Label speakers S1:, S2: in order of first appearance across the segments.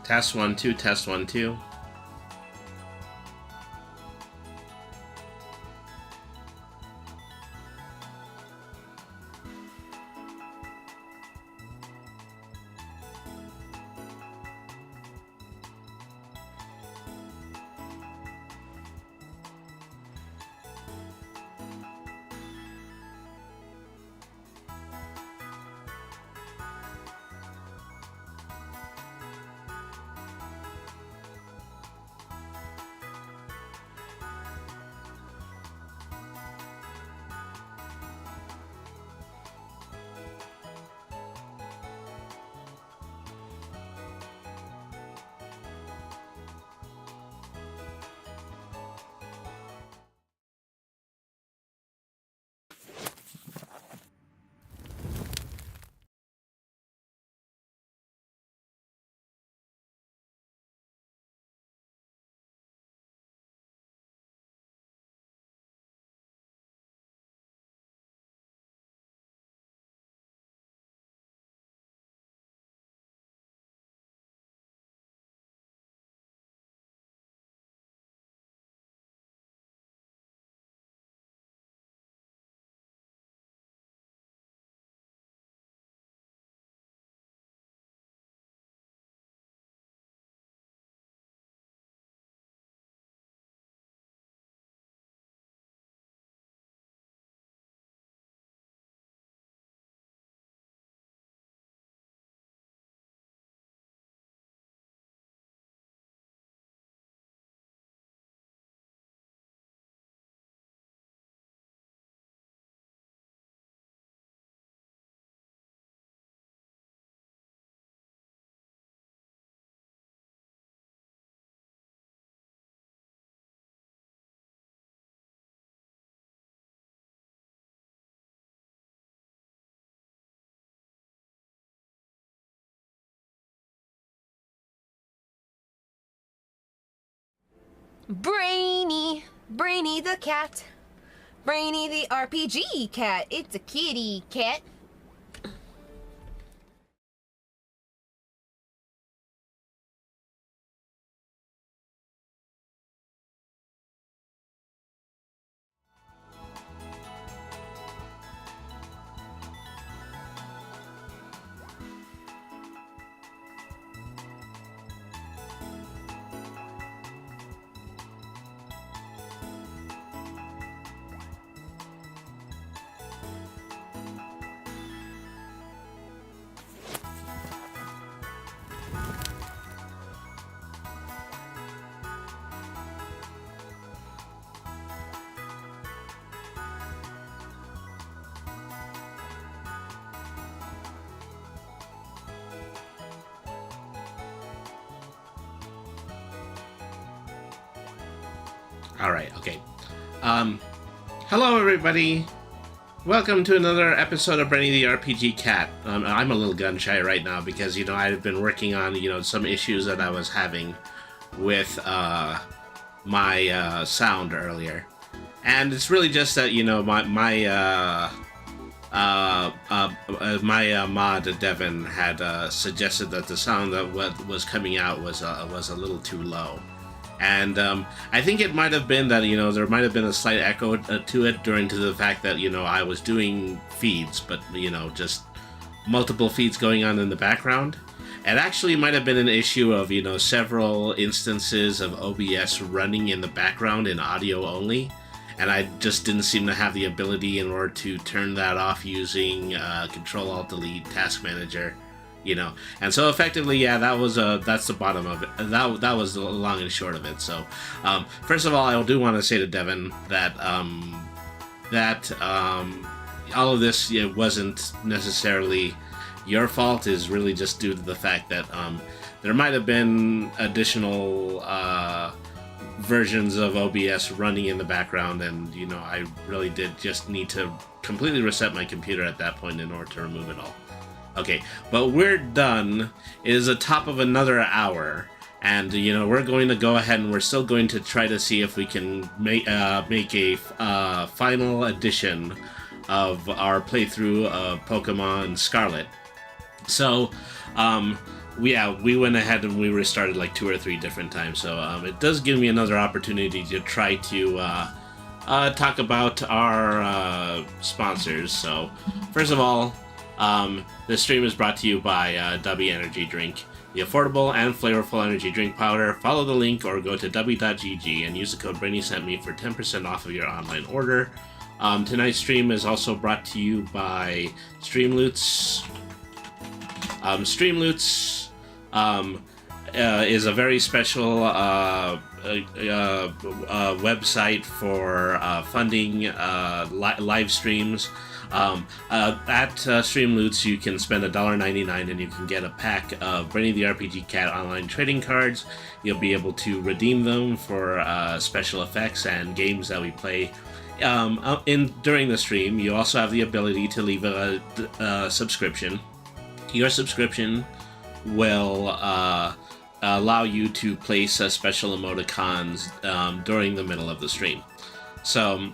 S1: Test 1 2, test 1 2.
S2: Brainy the cat. Brainy the RPG cat. It's a kitty cat.
S1: Alright, okay. Hello everybody! Welcome to another episode of Brainy the RPG Cat. I'm a little gun-shy right now because, I've been working on, some issues that I was having with, my, sound earlier. And it's really just that, my mod, Devin, had, suggested that the sound that was coming out was a little too low. And I think it might have been that, there might have been a slight echo to it during to the fact that, I was doing feeds, but, just multiple feeds going on in the background. It actually might have been an issue of, several instances of OBS running in the background in audio only. And I just didn't seem to have the ability in order to turn that off using Control-Alt-Delete Task Manager. And so effectively, yeah, that's the bottom of it. That was the long and short of it. So, first of all, I do want to say to Devin that all of this wasn't necessarily your fault. Is really just due to the fact that there might have been additional versions of OBS running in the background, and I really did just need to completely reset my computer at that point in order to remove it all. Okay, but we're done. It is the top of another hour, and we're going to go ahead and we're still going to try to see if we can make a final edition of our playthrough of Pokemon Scarlet. So, we went ahead and we restarted like 2 or 3 different times. So it does give me another opportunity to try to talk about our sponsors. So first of all, this stream is brought to you by W Energy Drink, the affordable and flavorful energy drink powder. Follow the link or go to w.gg and use the code BraineySentMe for 10% off of your online order. Tonight's stream is also brought to you by Streamloots. Streamloots is a very special website for funding live streams. At Streamloots, you can spend $1.99 and you can get a pack of Brainy the RPG Cat online trading cards. You'll be able to redeem them for special effects and games that we play during the stream. You also have the ability to leave a subscription. Your subscription will allow you to place special emoticons during the middle of the stream. So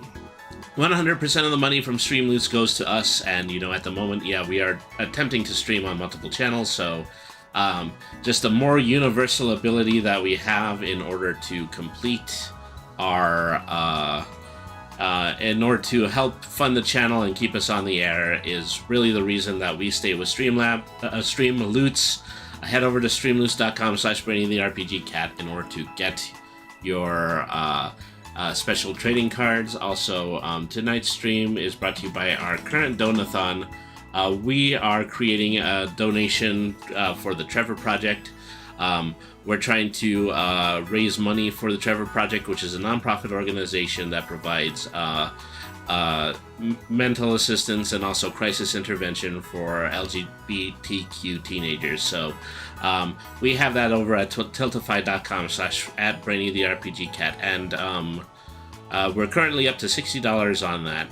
S1: 100% of the money from Streamloots goes to us, and at the moment, we are attempting to stream on multiple channels, so just a more universal ability that we have in order to complete our in order to help fund the channel and keep us on the air is really the reason that we stay with Streamloots. Head over to streamloots.com/BrainyTheRPGCat in order to get your special trading cards. Also, tonight's stream is brought to you by our current donathon. We are creating a donation for the Trevor Project. We're trying to raise money for the Trevor Project, which is a nonprofit organization that provides mental assistance and also crisis intervention for LGBTQ teenagers. So we have that over at tiltify.com/@BrainyTheRPGCat, and we're currently up to $60 on that.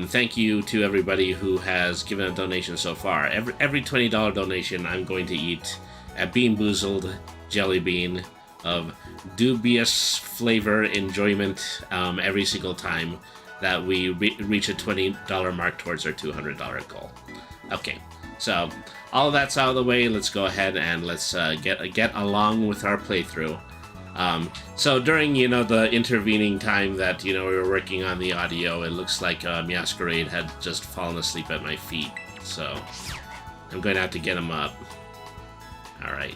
S1: Thank you to everybody who has given a donation so far. Every $20 donation, I'm going to eat a Bean Boozled jelly bean of dubious flavor enjoyment every single time that we reach a $20 mark towards our $200 goal. Okay, so all of that's out of the way. Let's go ahead and let's get along with our playthrough. So during the intervening time that we were working on the audio, it looks like Masquerade had just fallen asleep at my feet. So I'm going to have to get him up. All right.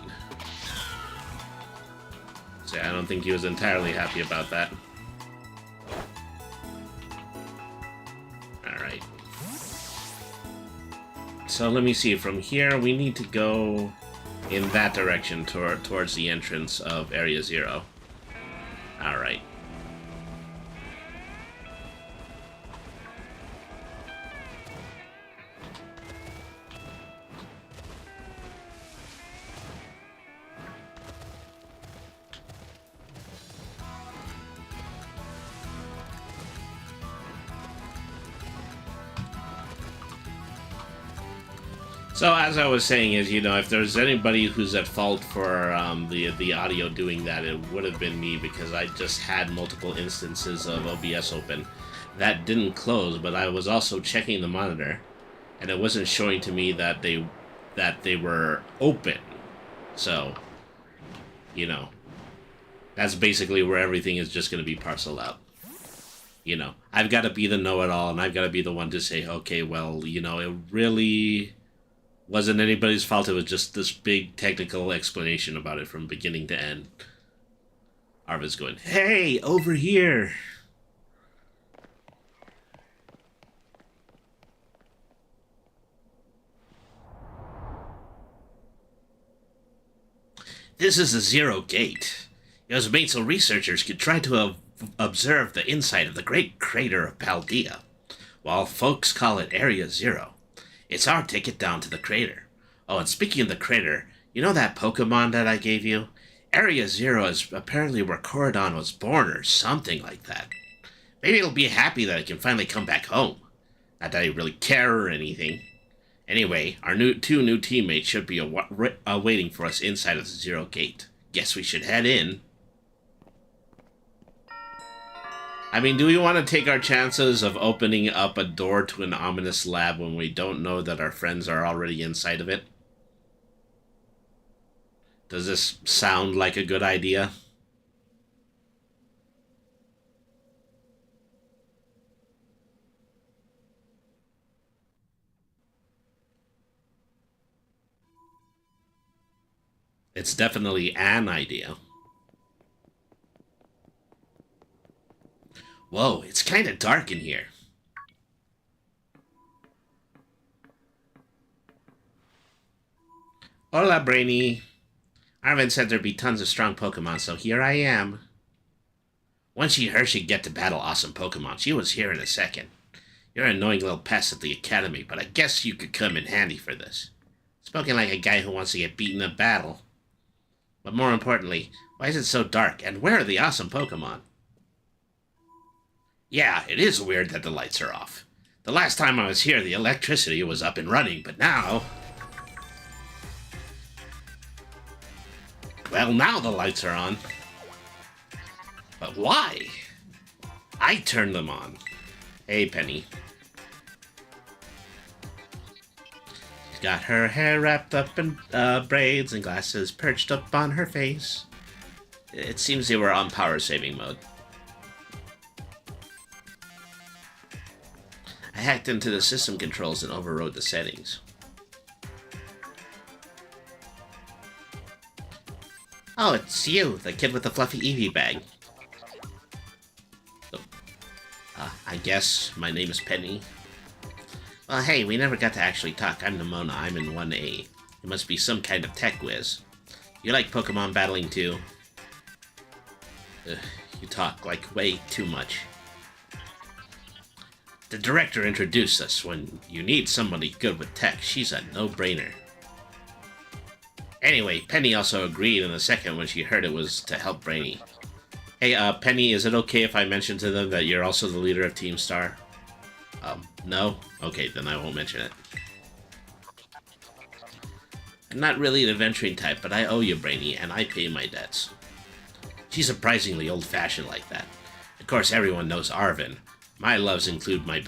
S1: So I don't think he was entirely happy about that. All right. So let me see. From here, we need to go in that direction towards the entrance of Area 0. All right. So as I was saying is, if there's anybody who's at fault for the audio doing that, it would have been me, because I just had multiple instances of OBS open. That didn't close, but I was also checking the monitor, and it wasn't showing to me that they were open. So, that's basically where everything is just going to be parceled out. I've got to be the know-it-all, and I've got to be the one to say, okay, well, it really wasn't anybody's fault. It was just this big technical explanation about it from beginning to end. Arva's going, hey, over here! This is the Zero Gate. It was made so researchers could try to observe the inside of the great crater of Paldea, while folks call it Area 0. It's our ticket down to the crater. Oh, and speaking of the crater, you know that Pokemon that I gave you? Area 0 is apparently where Corridon was born or something like that. Maybe it'll be happy that it can finally come back home. Not that I really care or anything. Anyway, our two new teammates should be waiting for us inside of the Zero Gate. Guess we should head in. I mean, do we want to take our chances of opening up a door to an ominous lab when we don't know that our friends are already inside of it? Does this sound like a good idea? It's definitely an idea. Whoa, it's kind of dark in here. Hola, Brainy. Arvin said there'd be tons of strong Pokemon, so here I am. Once she heard she'd get to battle awesome Pokemon, she was here in a second. You're an annoying little pest at the academy, but I guess you could come in handy for this. Spoken like a guy who wants to get beaten in battle. But more importantly, why is it so dark, and where are the awesome Pokemon? Yeah, it is weird that the lights are off. The last time I was here, the electricity was up and running, but now... Well, now the lights are on. But why? I turned them on. Hey, Penny. She's got her hair wrapped up in braids and glasses perched up on her face. It seems they were on power saving mode. I hacked into the system controls and overrode the settings. Oh, it's you, the kid with the fluffy Eevee bag. Oh. I guess my name is Penny. Well, hey, we never got to actually talk. I'm Nimona. I'm in 1A. You must be some kind of tech whiz. You like Pokemon battling too? You talk like way too much. The director introduced us. When you need somebody good with tech, she's a no-brainer. Anyway, Penny also agreed in a second when she heard it was to help Brainy. Hey, Penny, is it okay if I mention to them that you're also the leader of Team Star? No? Okay, then I won't mention it. I'm not really an adventuring type, but I owe you, Brainy, and I pay my debts. She's surprisingly old-fashioned like that. Of course, everyone knows Arvin. My loves include my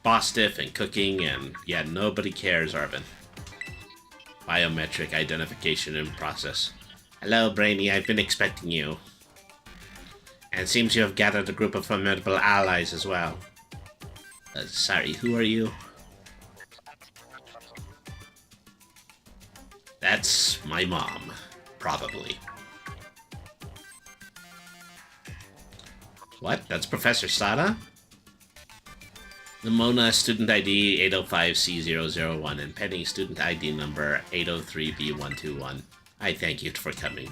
S1: boss stiff and cooking, and yeah, nobody cares, Arvin. Biometric identification in process. Hello, Brainy, I've been expecting you. And it seems you have gathered a group of formidable allies as well. Sorry, who are you? That's my mom, probably. What? That's Professor Sada? Nimona, student ID 805C001, and Penny, student ID number 803B121. I thank you for coming.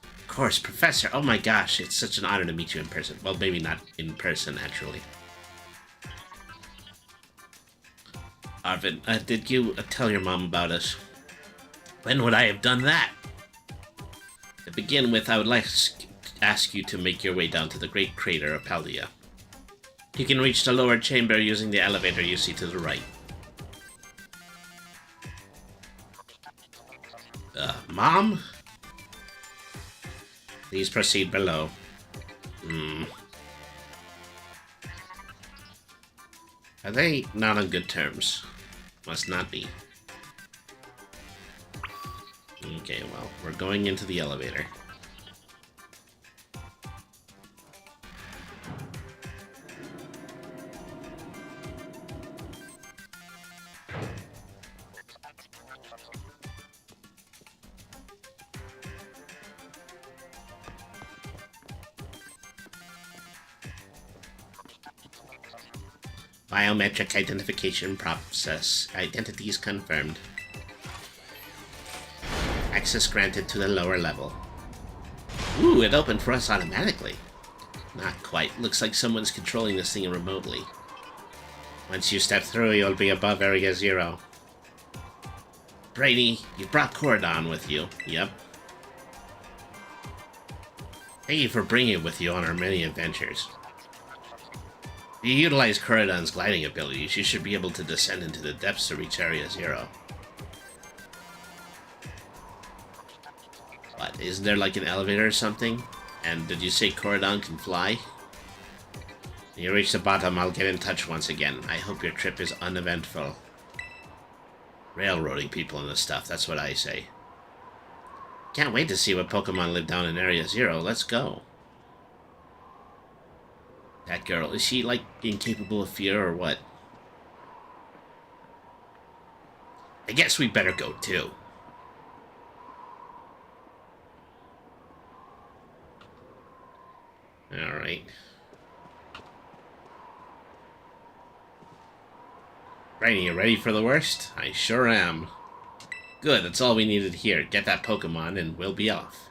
S1: Of course, Professor. Oh my gosh, it's such an honor to meet you in person. Well, maybe not in person, actually. Arvin, did you tell your mom about us? When would I have done that? To begin with, I would like to ask you to make your way down to the Great Crater of Paldea. You can reach the lower chamber using the elevator you see to the right. Mom? Please proceed below. Are they not on good terms? Must not be. Okay, well, we're going into the elevator. Biometric identification process. Identities confirmed. Access granted to the lower level. Ooh, it opened for us automatically. Not quite. Looks like someone's controlling this thing remotely. Once you step through, you'll be above Area 0. Brady, you brought Cordon with you. Yep. Thank you for bringing it with you on our many adventures. If you utilize Coridon's gliding abilities, you should be able to descend into the depths to reach Area 0. What, isn't there like an elevator or something? And did you say Coridon can fly? When you reach the bottom, I'll get in touch once again. I hope your trip is uneventful. Railroading people and this stuff, that's what I say. Can't wait to see what Pokemon live down in Area Zero. Let's go. That girl, is she, like, incapable of fear or what? I guess we better go, too. Alright. Rainy, you ready for the worst? I sure am. Good, that's all we needed here. Get that Pokemon and we'll be off.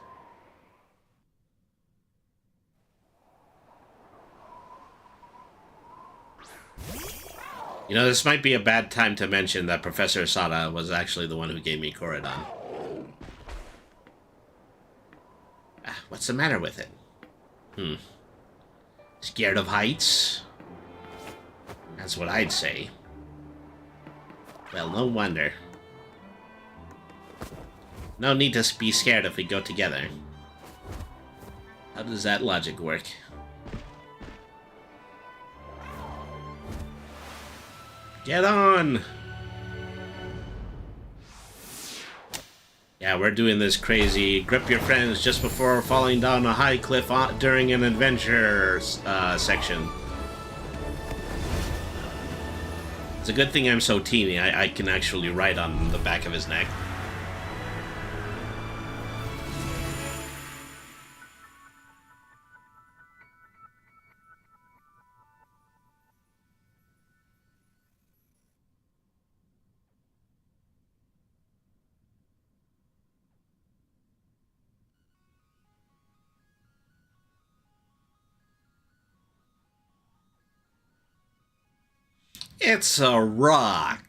S1: You know, this might be a bad time to mention that Professor Asada was actually the one who gave me Korodon. What's the matter with it? Scared of heights? That's what I'd say. Well, no wonder. No need to be scared if we go together. How does that logic work? Get on! Yeah, we're doing this crazy grip your friends just before falling down a high cliff during an adventure section. It's a good thing I'm so teeny, I can actually ride on the back of his neck. It's a rock.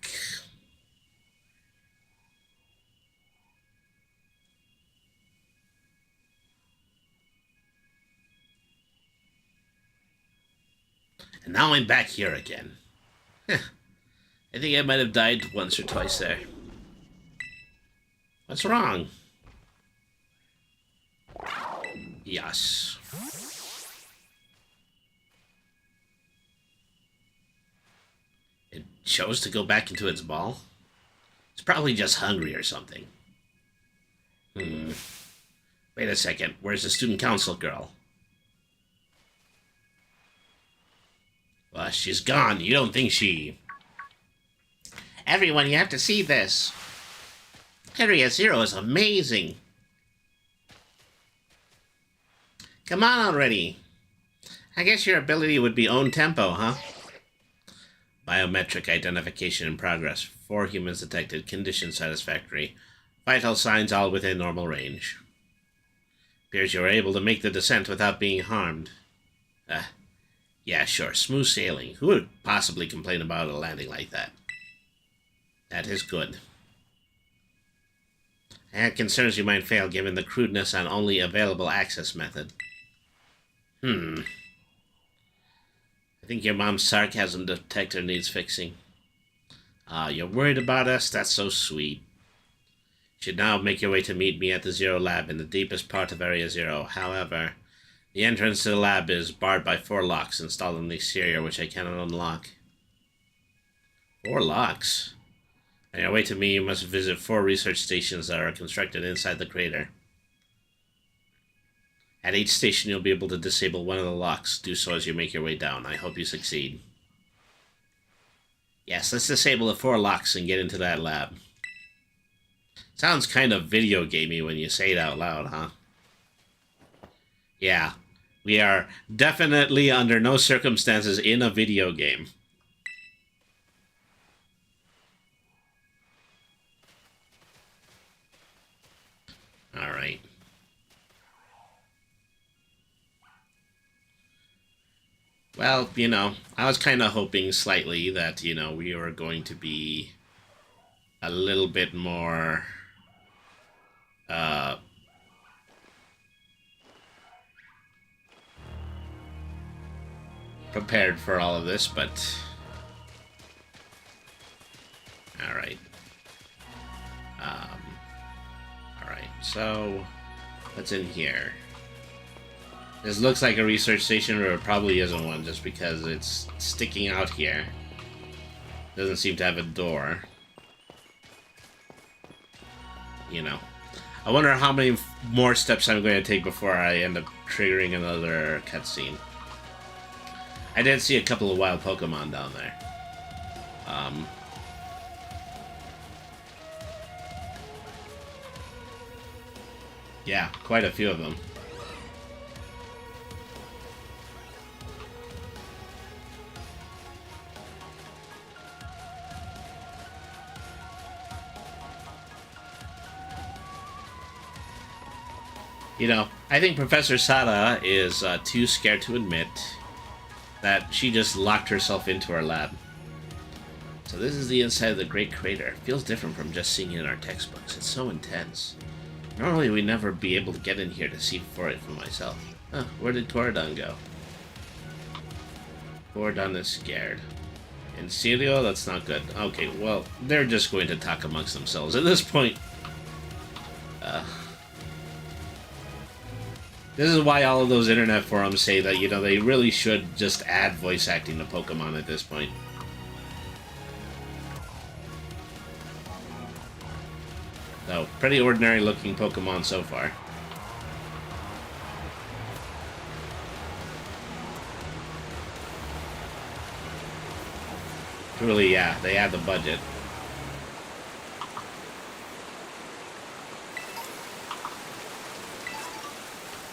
S1: And now I'm back here again. I think I might have died once or twice there. What's wrong? Yes. It chose to go back into its ball? It's probably just hungry or something. Wait a second. Where's the student council girl? Well, she's gone. You don't think she... Everyone, you have to see this. Area Zero is amazing. Come on already. I guess your ability would be own tempo, huh? Biometric identification in progress. 4 humans detected. Condition satisfactory. Vital signs all within normal range. Appears you were able to make the descent without being harmed. Yeah, sure. Smooth sailing. Who would possibly complain about a landing like that? That is good. I had concerns you might fail given the crudeness on only available access method. I think your mom's sarcasm detector needs fixing. You're worried about us? That's so sweet. You should now make your way to meet me at the Zero Lab in the deepest part of Area Zero. However, the entrance to the lab is barred by 4 locks installed in the exterior, which I cannot unlock. 4 locks? On your way to me, you must visit 4 research stations that are constructed inside the crater. At each station, you'll be able to disable one of the locks. Do so as you make your way down. I hope you succeed. Yes, let's disable the 4 locks and get into that lab. Sounds kind of video gamey when you say it out loud, huh? Yeah, we are definitely under no circumstances in a video game. Alright. Well, you know, I was kind of hoping slightly that, you know, we were going to be a little bit more, prepared for all of this, but... Alright. Alright, so... what's in here? This looks like a research station, but it probably isn't one, just because it's sticking out here. Doesn't seem to have a door. You know. I wonder how many more steps I'm going to take before I end up triggering another cutscene. I did see a couple of wild Pokemon down there. Yeah, quite a few of them. You know, I think Professor Sada is too scared to admit that she just locked herself into her lab. So this is the inside of the Great Crater. It feels different from just seeing it in our textbooks. It's so intense. Normally we'd never be able to get in here to see for it for myself. Huh, where did Toradon go? Toradon is scared. In serio? That's not good. Okay, well, they're just going to talk amongst themselves at this point. This is why all of those internet forums say that, you know, they really should just add voice acting to Pokemon at this point. So, pretty ordinary looking Pokemon so far. Truly, yeah, they had the budget.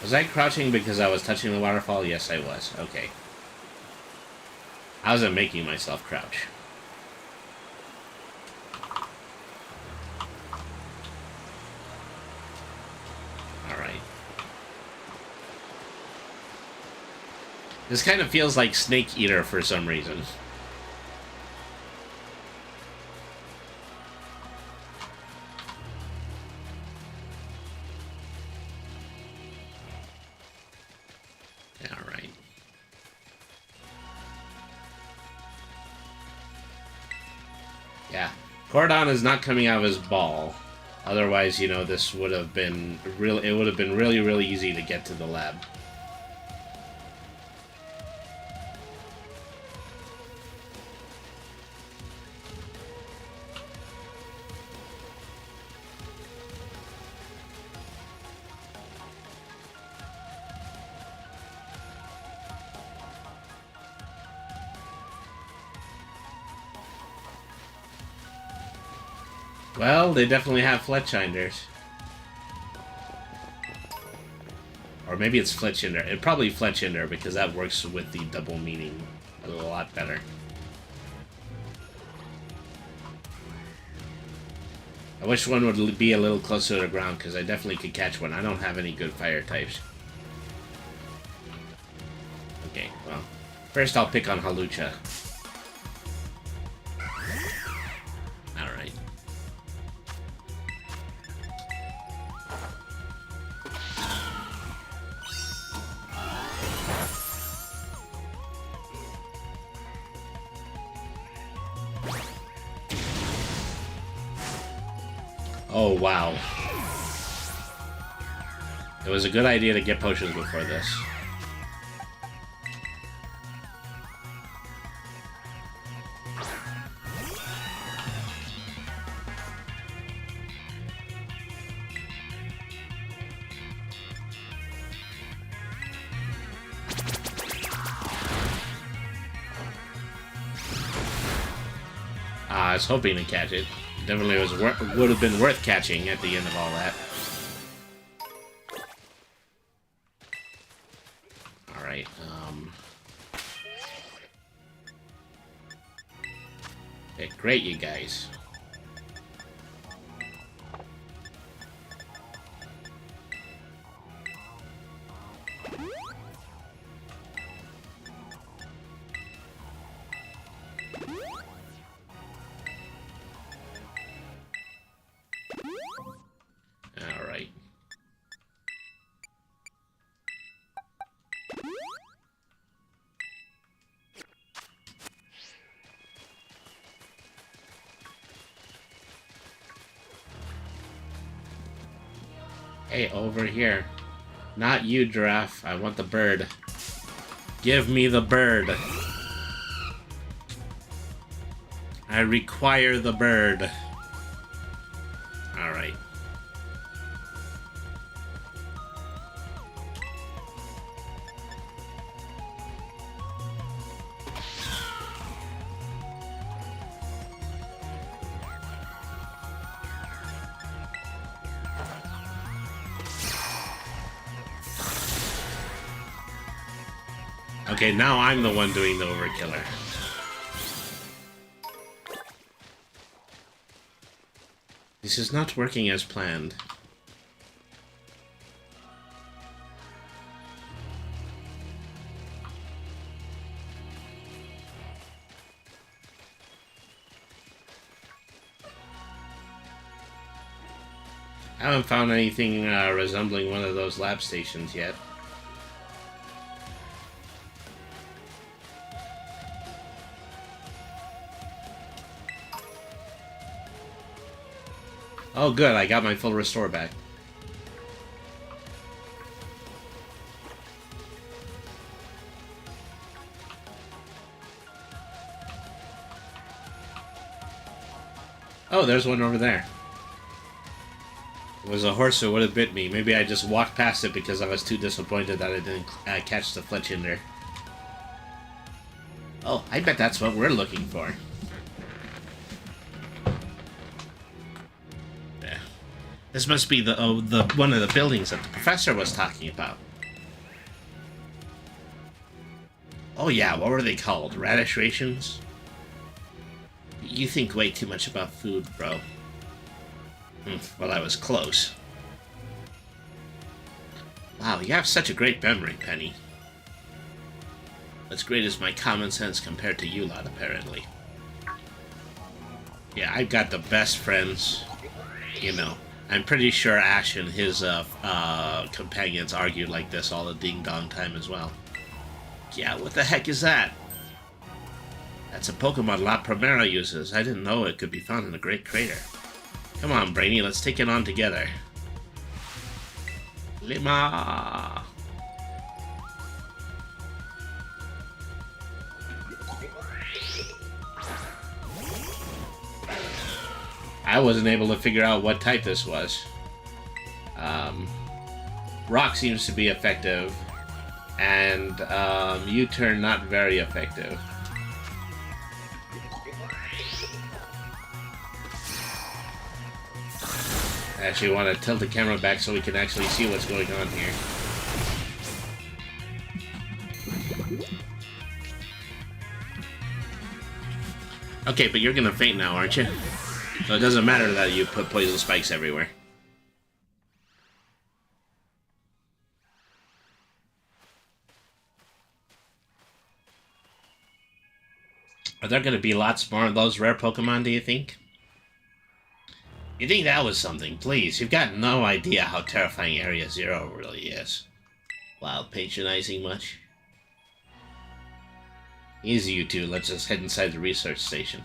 S1: Was I crouching because I was touching the waterfall? Yes, I was. Okay. I wasn't making myself crouch. Alright. This kind of feels like Snake Eater for some reason. Alright. Yeah. Cordon is not coming out of his ball. Otherwise, you know, this would have been real. It would have been really, really easy to get to the lab. Well, they definitely have Fletchinders. Or maybe it's Fletchinder. It probably Fletchinder because that works with the double meaning a lot better. I wish one would be a little closer to the ground because I definitely could catch one. I don't have any good fire types. Okay, well, first I'll pick on Halucha. Alright. Oh, wow. It was a good idea to get potions before this. I was hoping to catch it. Definitely would have been worth catching at the end of all that. Alright, okay, great, you guys. Alright. Hey, over here. Not you, giraffe. I want the bird. Give me the bird. I require the bird. Alright. Okay, now I'm the one doing the overkiller. This is not working as planned. I haven't found anything resembling one of those lab stations yet. Oh good, I got my full restore back. Oh, there's one over there. It was a horse that would have bit me. Maybe I just walked past it because I was too disappointed that I didn't catch the Fletchinder. Oh, I bet that's what we're looking for. Yeah. This must be the one of the buildings that the professor was talking about. Oh yeah, what were they called? Radish rations? You think way too much about food, bro. Well, I was close. Wow, you have such a great memory, Penny. As great as my common sense compared to you lot, apparently. Yeah, I've got the best friends. You know, I'm pretty sure Ash and his companions argued like this all the ding-dong time as well. Yeah, what the heck is that? That's a Pokemon La Primera uses. I didn't know it could be found in the Great Crater. Come on, Brainy, let's take it on together. Lima! I wasn't able to figure out what type this was. Rock seems to be effective, and U-turn not very effective. I actually want to tilt the camera back so we can actually see what's going on here. Okay, but you're gonna faint now, aren't you? So it doesn't matter that you put poison spikes everywhere. Are there gonna be lots more of those rare Pokemon, do you think? You think that was something? Please, you've got no idea how terrifying Area Zero really is. Wow, patronizing much? Easy, you two. Let's just head inside the research station.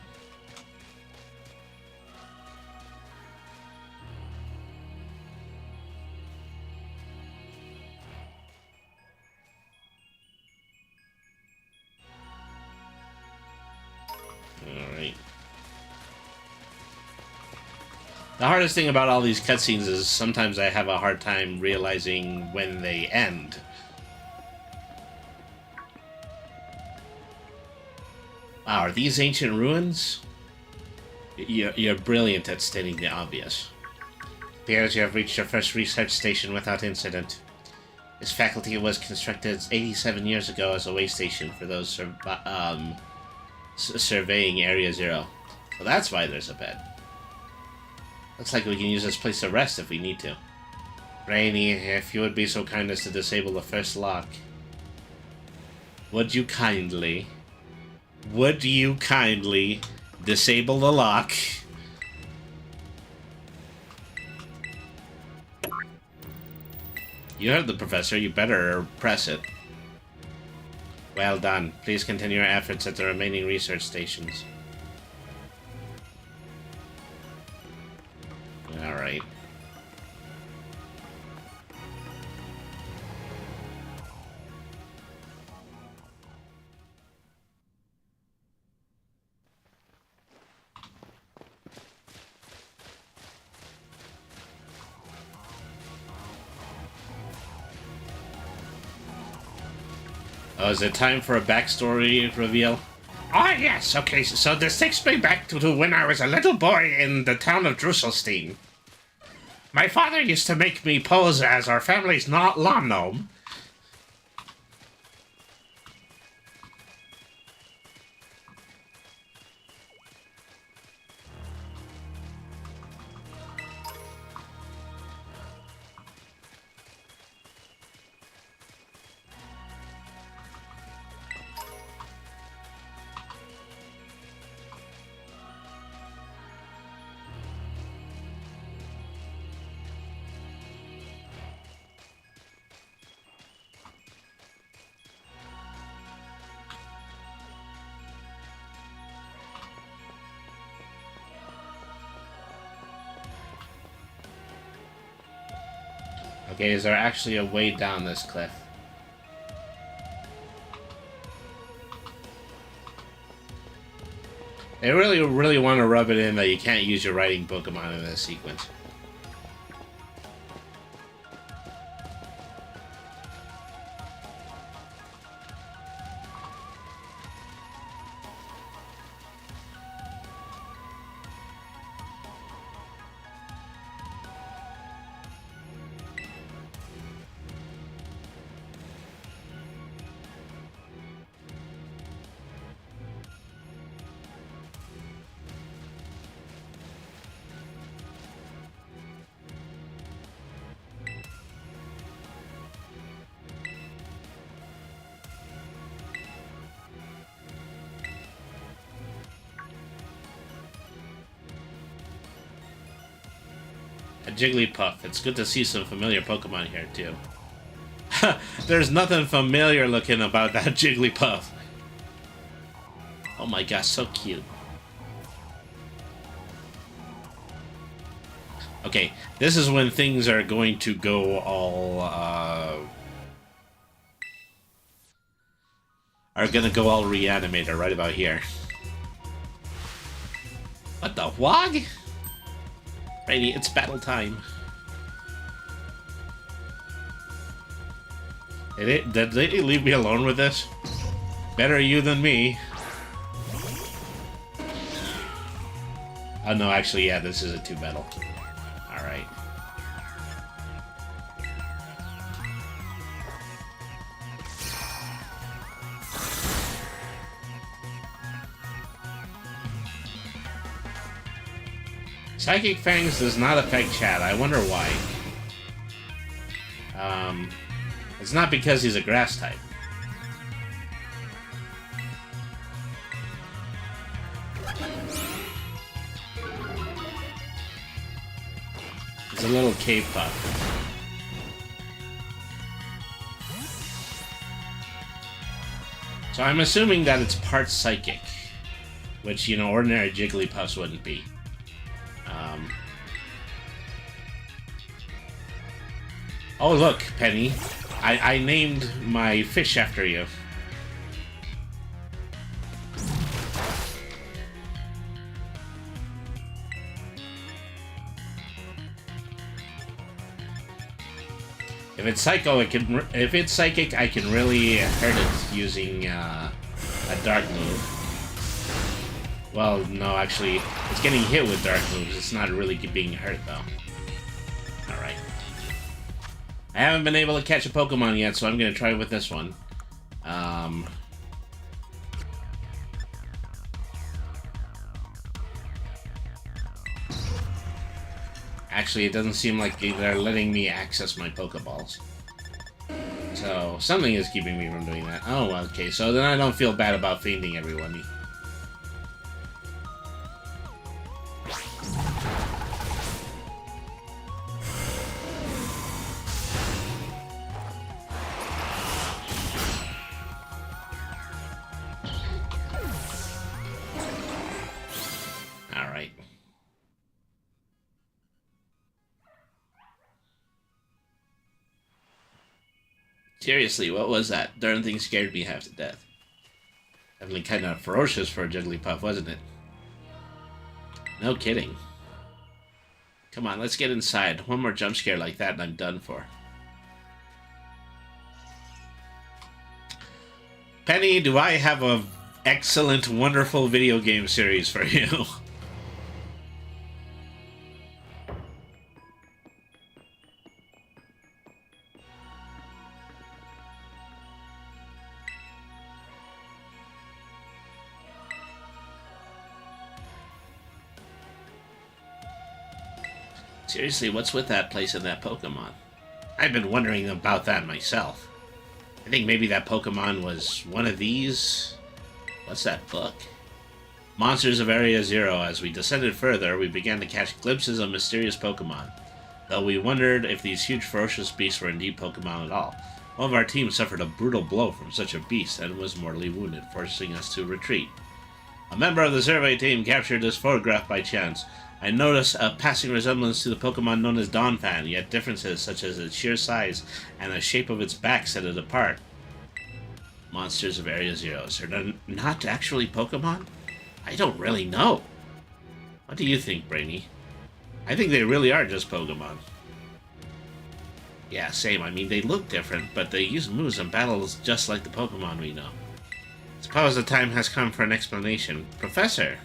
S1: Alright. The hardest thing about all these cutscenes is sometimes I have a hard time realizing when they end. Wow, are these ancient ruins? You're brilliant at stating the obvious. Appears you have reached your first research station without incident. This faculty was constructed 87 years ago as a way station for those surveying Area Zero. So that's why there's a bed. Looks like we can use this place to rest if we need to. Brainy, if you would be so kind as to disable the first lock. Would you kindly disable the lock? You heard the professor, you better press it. Well done. Please continue your efforts at the remaining research stations. Alright. Oh, is it time for a backstory reveal? Oh, yes. Okay, so this takes me back to when I was a little boy in the town of Drusselstein. My father used to make me pose as our family's lawn gnome. Okay, is there actually a way down this cliff? They really want to rub it in that you can't use your riding Pokemon in this sequence. A Jigglypuff. It's good to see some familiar Pokemon here, too. There's nothing familiar looking about that Jigglypuff. Oh my gosh, so cute. Okay, this is when things are going to go all, are gonna go all Reanimator right about here. What the wog? Rainy, it's battle time. Did they leave me alone with this? Better you than me. Oh no, actually, yeah, this is a 2-battle. Alright. Psychic Fangs does not affect Chad. I wonder why. It's not because he's a grass type. It's a little cave puff. So I'm assuming that it's part psychic, which, you know, ordinary Jigglypuffs wouldn't be. Oh, look, Penny. I named my fish after you. If it's psycho, if it's psychic, I can really hurt it using a dark move. Well, no, actually, it's getting hit with dark moves. It's not really being hurt, though. Alright. I haven't been able to catch a Pokemon yet, so I'm going to try with this one. Actually, it doesn't seem like they're letting me access my Pokeballs. So, something is keeping me from doing that. Oh, okay, so then I don't feel bad about fainting everyone. Seriously, what was that? Darn thing scared me half to death. Definitely kind of ferocious for a Jigglypuff, wasn't it? No kidding. Come on, let's get inside. One more jump scare like that and I'm done for. Penny, do I have a excellent, wonderful video game series for you? Seriously, what's with that place and that Pokemon? I've been wondering about that myself. I think maybe that Pokemon was one of these. What's that book? Monsters of Area Zero. As we descended further, we began to catch glimpses of mysterious Pokemon, though we wondered if these huge ferocious beasts were indeed Pokemon at all. One of our team suffered a brutal blow from such a beast and was mortally wounded, forcing us to retreat. A member of the survey team captured this photograph by chance. I notice a passing resemblance to the Pokemon known as Donphan, yet differences such as its sheer size and the shape of its back set it apart. Monsters of Area Zero. Are they not actually Pokemon? I don't really know. What do you think, Brainy? I think they really are just Pokemon. Yeah, same. I mean, they look different, but they use moves and battles just like the Pokemon we know. Suppose the time has come for an explanation. Professor!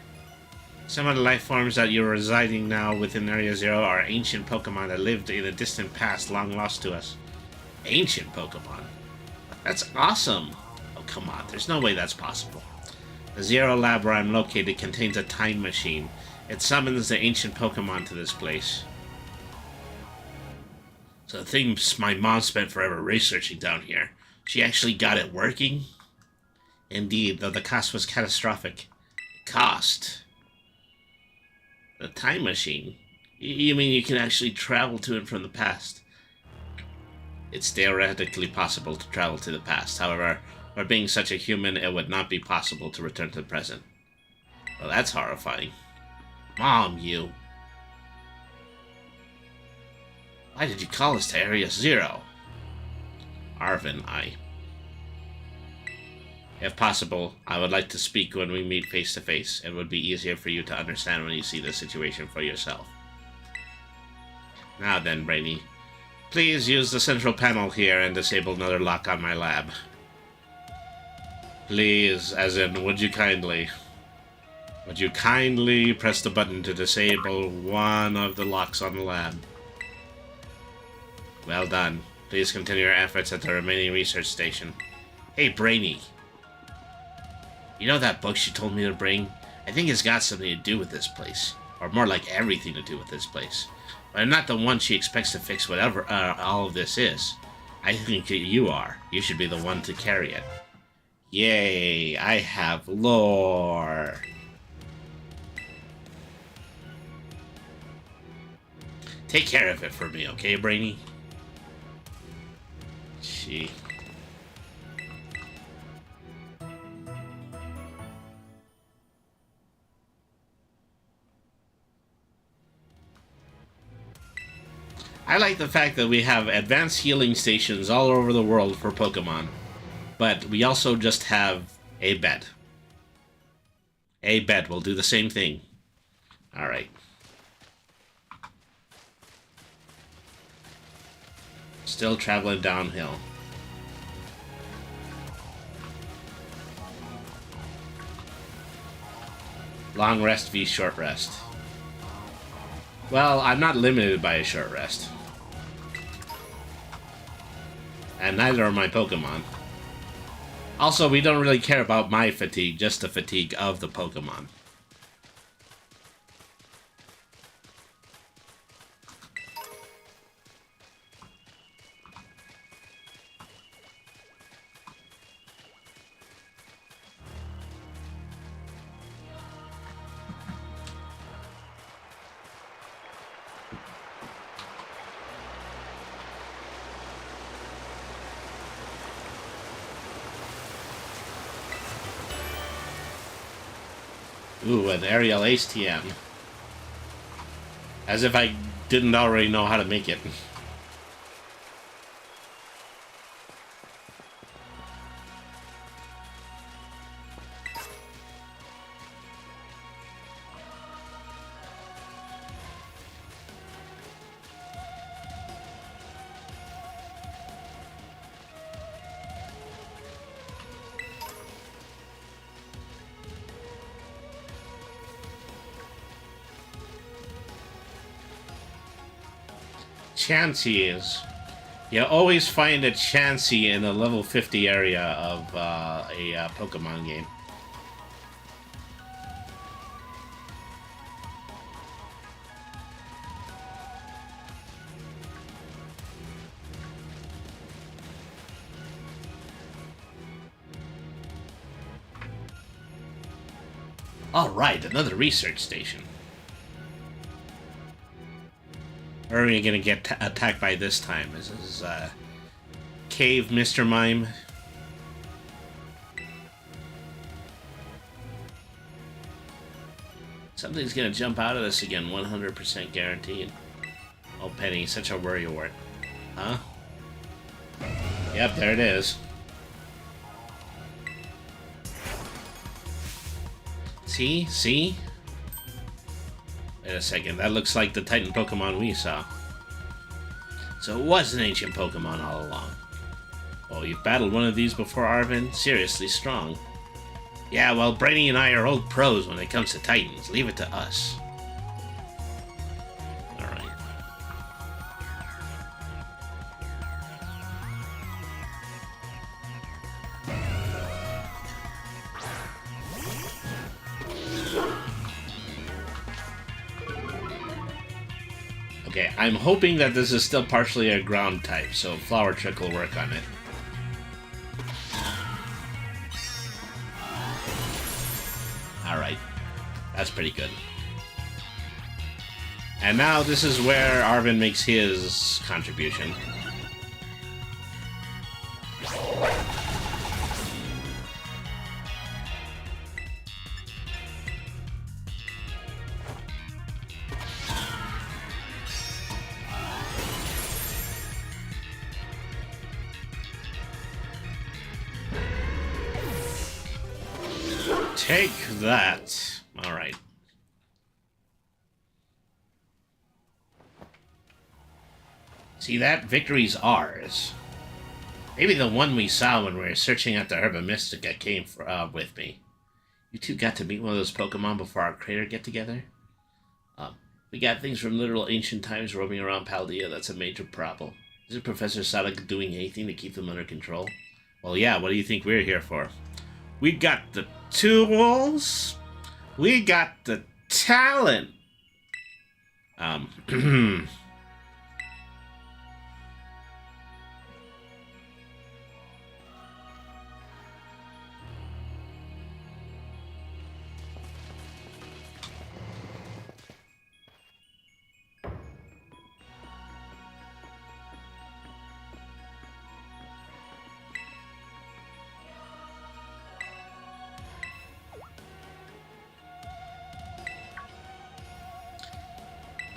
S1: Some of the life forms that you're residing now within Area Zero are ancient Pokemon that lived in a distant past long lost to us. Ancient Pokemon? That's awesome! Oh, come on. There's no way that's possible. The Zero Lab where I'm located contains a time machine. It summons the ancient Pokemon to this place. So the things my mom spent forever researching down here, she actually got it working? Indeed, though the cost was catastrophic. Cost? The time machine? You mean you can actually travel to and from the past? It's theoretically possible to travel to the past. However, for being such a human, it would not be possible to return to the present. Well, that's horrifying. Mom, you... Why did you call us to Area Zero? Arvin, If possible, I would like to speak when we meet face to face. It would be easier for you to understand when you see the situation for yourself. Now then, Brainy. Please use the central panel here and disable another lock on my lab. Please, as in, would you kindly? Would you kindly press the button to disable one of the locks on the lab? Well done. Please continue your efforts at the remaining research station. Hey, Brainy. You know that book she told me to bring? I think it's got something to do with this place. Or more like everything to do with this place. But I'm not the one she expects to fix whatever all of this is. I think you are. You should be the one to carry it. Yay, I have lore. Take care of it for me, okay, Brainy? Gee. I like the fact that we have advanced healing stations all over the world for Pokemon. But we also just have a bed. A bed will do the same thing. Alright. Still traveling downhill. Long rest v short rest. Well, I'm not limited by a short rest. And neither are my Pokemon. Also, we don't really care about my fatigue, just the fatigue of the Pokemon. Ooh, an aerial ASTM. As if I didn't already know how to make it. Chanseys. You always find a Chansey in the level 50 area of a Pokemon game. Alright, another research station. Where are we gonna get attacked by this time? Is this Cave Mr. Mime? Something's gonna jump out of this again, 100% guaranteed. Oh, Penny, such a worrywart. Huh? Yep, there it is. See? See? Wait a second, that looks like the Titan Pokemon we saw. So it was an ancient Pokemon all along. Oh, you've battled one of these before, Arvin? Seriously strong. Yeah, well, Brainy and I are old pros when it comes to Titans. Leave it to us. Alright. Okay, I'm hoping that this is still partially a ground type, so Flower Trick will work on it. Alright. That's pretty good. And now this is where Arvin makes his contribution. Take that. Alright. See that? Victory's ours. Maybe the one we saw when we were searching out the Herba Mystica came with me. You two got to meet one of those Pokemon before our crater get-together? We got things from literal ancient times roaming around Paldea. That's a major problem. Isn't Professor Sadek doing anything to keep them under control? Well, yeah, what do you think we're here for? We got the tools. We got the talent.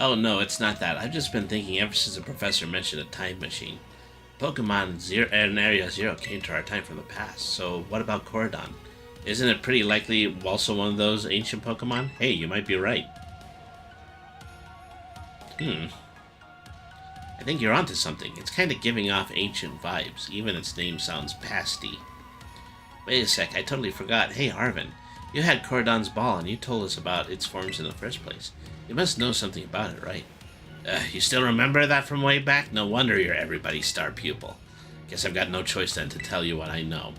S1: Oh no, it's not that. I've just been thinking ever since the professor mentioned a time machine. Pokemon in Area Zero came to our time from the past, so what about Corridon? Isn't it pretty likely also one of those ancient Pokemon? Hey, you might be right. I think you're onto something. It's kind of giving off ancient vibes. Even its name sounds pasty. Wait a sec, I totally forgot. Hey, Arvin, you had Corridon's ball and you told us about its forms in the first place. You must know something about it, right? You still remember that from way back? No wonder you're everybody's star pupil. Guess I've got no choice then to tell you what I know.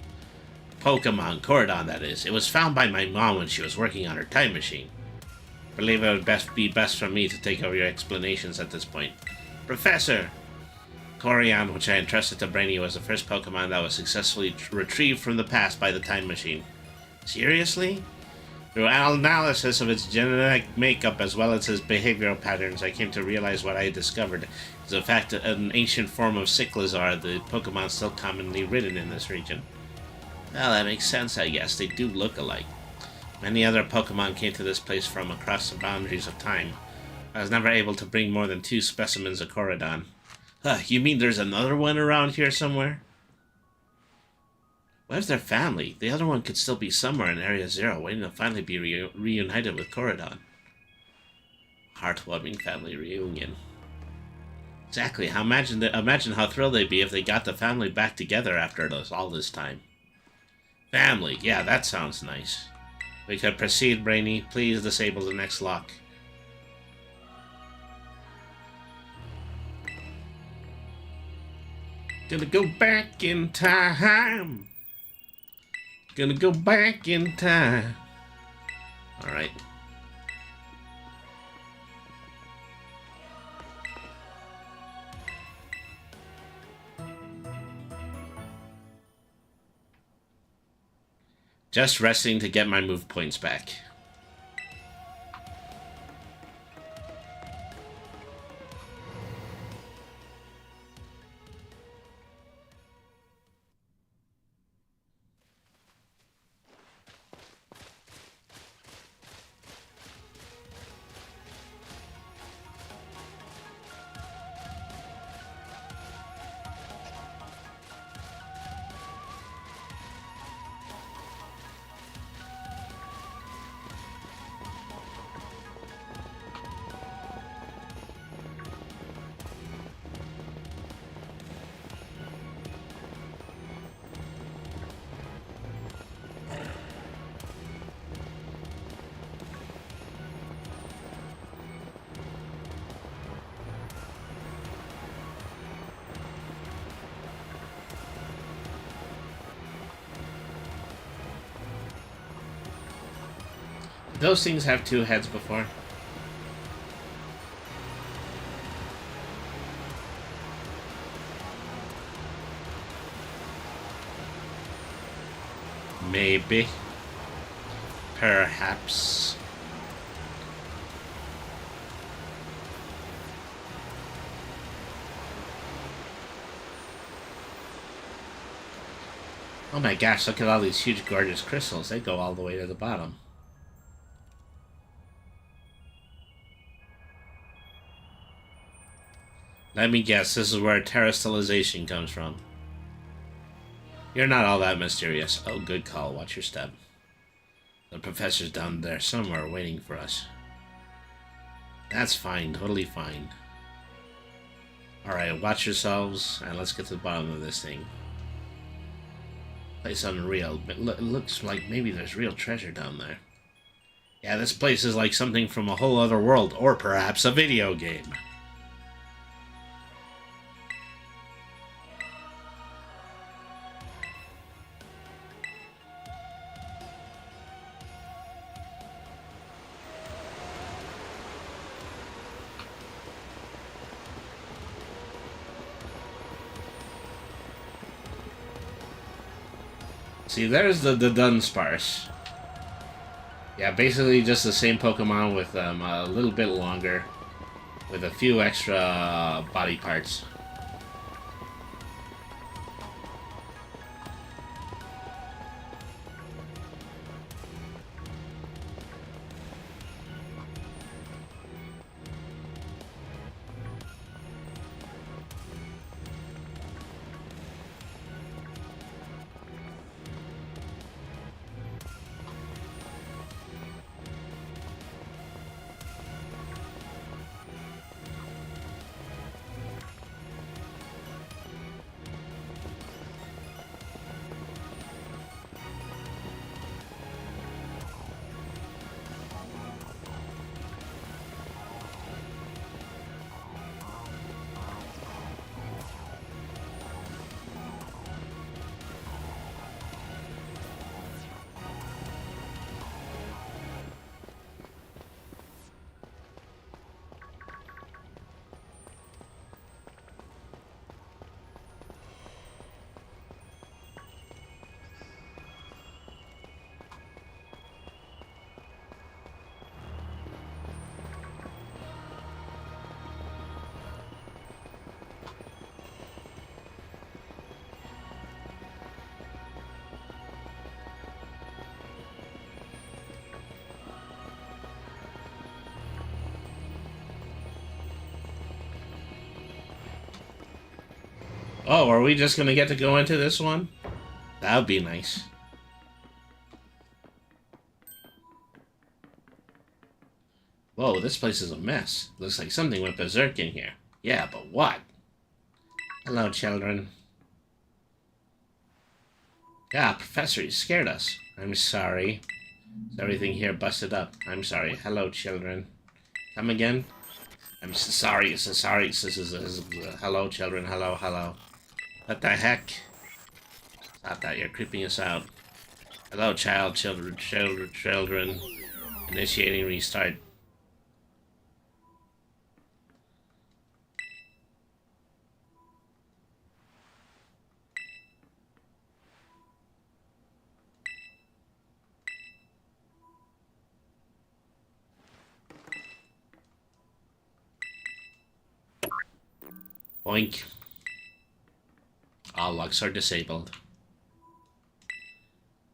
S1: Pokemon, Corridon that is. It was found by my mom when she was working on her time machine. I believe it would be best for me to take over your explanations at this point. Professor! Corian, which I entrusted to Brainy, was the first Pokemon that was successfully retrieved from the past by the time machine. Seriously? Through analysis of its genetic makeup as well as its behavioral patterns, I came to realize what I had discovered is the fact that an ancient form of Cyclizar, the Pokemon still commonly ridden in this region. Well, that makes sense, I guess. They do look alike. Many other Pokemon came to this place from across the boundaries of time. I was never able to bring more than 2 specimens of Corridon. You mean there's another one around here somewhere? Where's their family? The other one could still be somewhere in Area Zero, waiting to finally be reunited with Corridon. Heartwarming family reunion. Exactly. Imagine how thrilled they'd be if they got the family back together after all this time. Family. Yeah, that sounds nice. We could proceed, Brainy. Please disable the next lock. Gonna go back in time. Gonna go back in time. Alright. Just resting to get my move points back. those things have two heads before? Maybe. Perhaps. Oh my gosh, look at all these huge gorgeous crystals. They go all the way to the bottom. Let me guess, this is where terrestrialization comes from. You're not all that mysterious. Oh, good call. Watch your step. The professor's down there somewhere waiting for us. That's fine. Totally fine. Alright, watch yourselves, and let's get to the bottom of this thing. Place unreal, but it looks like maybe there's real treasure down there. Yeah, this place is like something from a whole other world, or perhaps a video game. See, there's the Dunsparce. Yeah, basically just the same Pokemon with a little bit longer, with a few extra body parts. Oh, are we just gonna get to go into this one? That would be nice. Whoa, this place is a mess. Looks like something went berserk in here. Yeah, but what? Hello, children. Yeah, Professor, you scared us. I'm sorry. Is everything here busted up? I'm sorry. Hello, children. Come again? I'm so sorry. So sorry. Hello, children. Hello, hello. What the heck? Stop that. You're creeping us out. Hello, children. Initiating restart. Boink. All locks are disabled.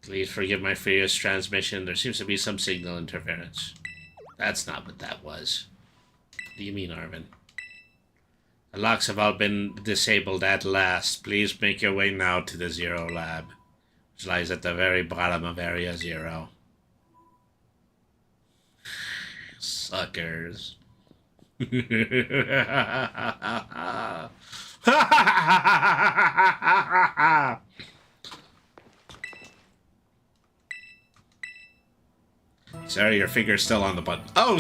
S1: Please forgive my furious transmission. There seems to be some signal interference. That's not what that was. What do you mean, Arvin? The locks have all been disabled at last. Please make your way now to the Zero Lab, which lies at the very bottom of Area Zero. Suckers. Sorry, your finger's still on the button. Oh!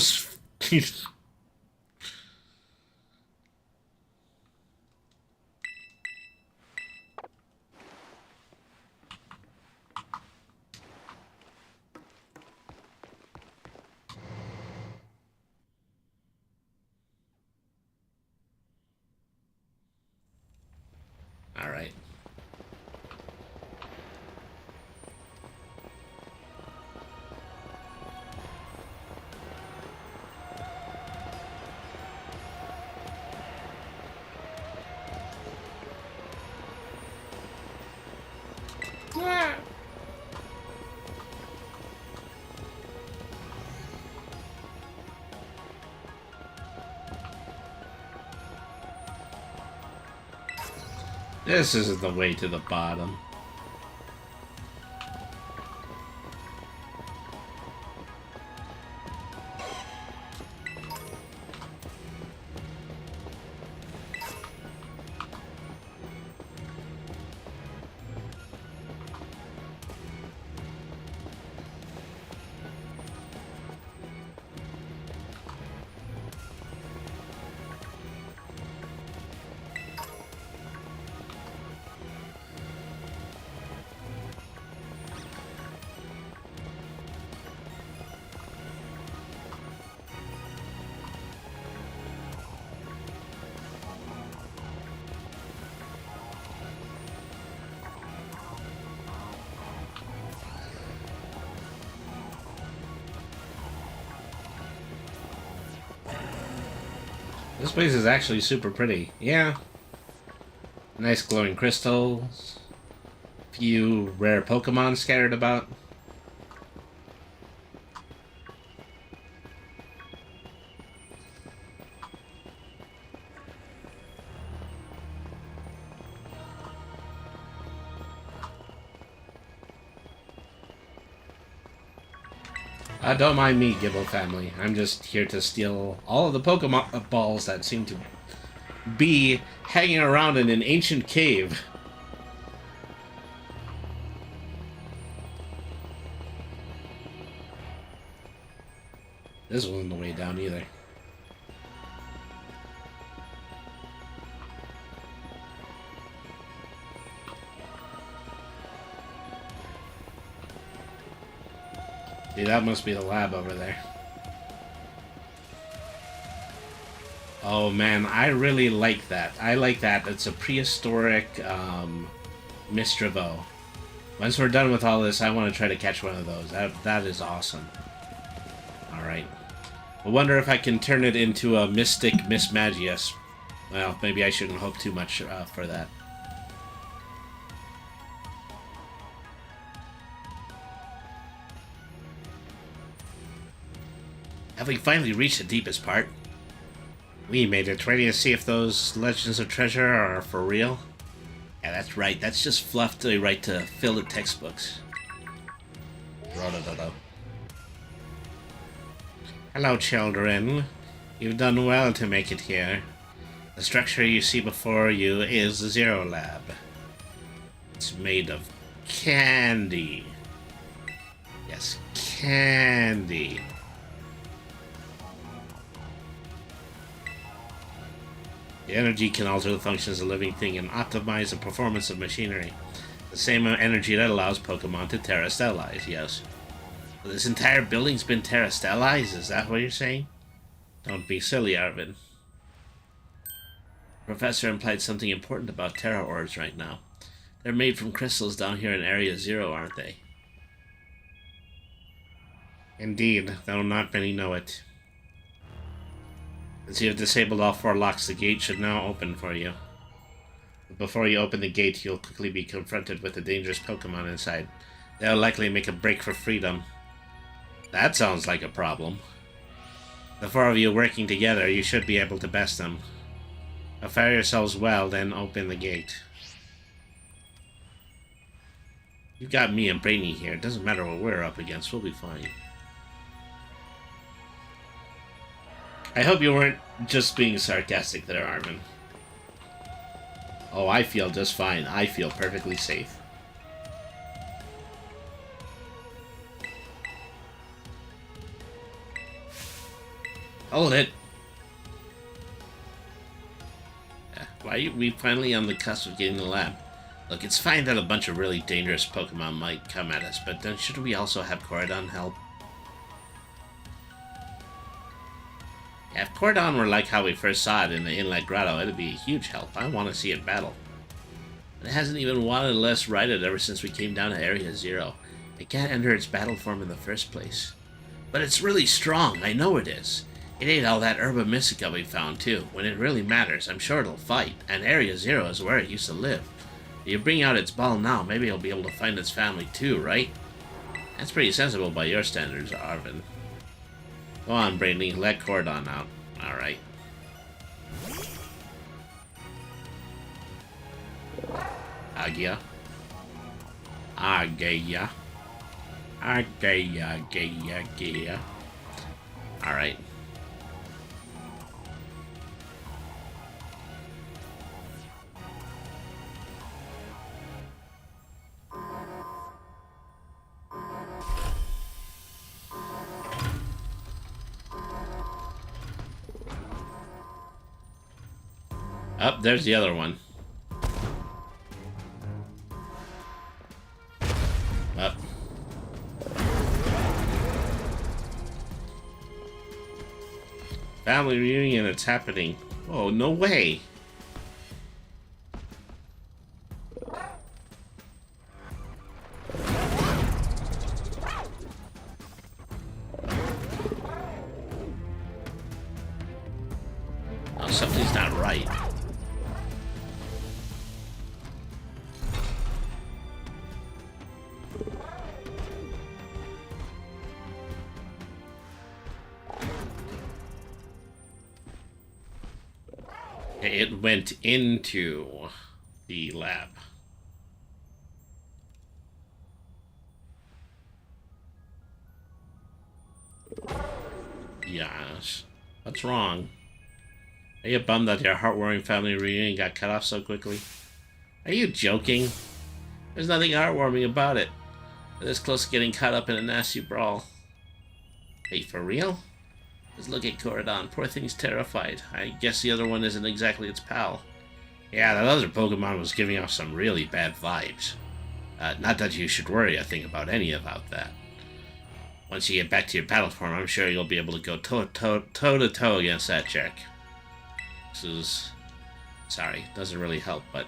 S1: This isn't the way to the bottom. This place is actually super pretty. Yeah. Nice glowing crystals. Few rare Pokemon scattered about. Don't mind me, Gibble family. I'm just here to steal all of the Pokemon balls that seem to be hanging around in an ancient cave. This wasn't the way down either. See, that must be the lab over there. Oh man, I really like that. I like that. It's a prehistoric Mistrovo. Once we're done with all this, I want to try to catch one of those. That is awesome. Alright. I wonder if I can turn it into a Mystic Mismagius. Well, maybe I shouldn't hope too much for that. Have we finally reached the deepest part? We made it. Ready to see if those legends of treasure are for real? Yeah, that's right. That's just fluff to write to fill the textbooks. Hello, children. You've done well to make it here. The structure you see before you is the Zero Lab. It's made of candy. Yes, candy. The energy can alter the functions of a living thing and optimize the performance of machinery. The same energy that allows Pokemon to terrestrialize, yes. So this entire building's been terrestrialized, is that what you're saying? Don't be silly, Arvin. Professor implied something important about Terra Orbs right now. They're made from crystals down here in Area Zero, aren't they? Indeed, though not many know it. As you have disabled all 4 locks, the gate should now open for you. But before you open the gate, you'll quickly be confronted with a dangerous Pokemon inside. They'll likely make a break for freedom. That sounds like a problem. The 4 of you working together, you should be able to best them. Fare yourselves well, then open the gate. You've got me and Brainy here. It doesn't matter what we're up against, we'll be fine. I hope you weren't just being sarcastic there, Armin. Oh, I feel just fine. I feel perfectly safe. Hold it. Why are we finally on the cusp of getting the lab? Look, it's fine that a bunch of really dangerous Pokemon might come at us, but then should we also have Corydon help? Yeah, if Corydon were like how we first saw it in the Inlet Grotto, it'd be a huge help. I want to see it battle. It hasn't even wanted less righted ever since we came down to Area Zero. It can't enter its battle form in the first place. But it's really strong, I know it is. It ate all that Herba Mystica we found too. When it really matters, I'm sure it'll fight, and Area Zero is where it used to live. You bring out its ball now, maybe it'll be able to find its family too, right? That's pretty sensible by your standards, Arvin. Go on, Brady, let Cordon out. Alright. Agia. Agaya. Agaya. Alright. Up, there's the other one. Up. Family reunion, it's happening. Oh, no way. Oh, something's not right. It went into the lab. Yes. What's wrong? Are you bummed that your heartwarming family reunion got cut off so quickly? Are you joking? There's nothing heartwarming about it. We're this close to getting caught up in a nasty brawl. Hey, for real? Just look at Coridon. Poor thing's terrified. I guess the other one isn't exactly its pal. Yeah, that other Pokemon was giving off some really bad vibes. Not that you should worry, I think, about any about that. Once you get back to your battle form, I'm sure you'll be able to go toe-to-toe against that jerk. This is... Sorry, doesn't really help, but...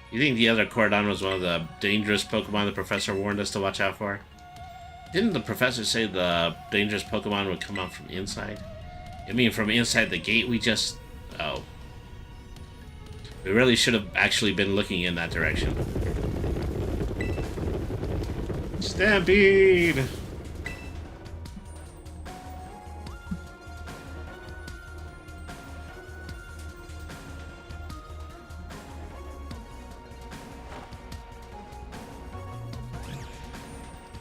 S1: You think the other Coridon was one of the dangerous Pokemon the professor warned us to watch out for? Didn't the professor say the dangerous Pokemon would come out from inside? I mean, from inside the gate we just... Oh. We really should have actually been looking in that direction. Stampede!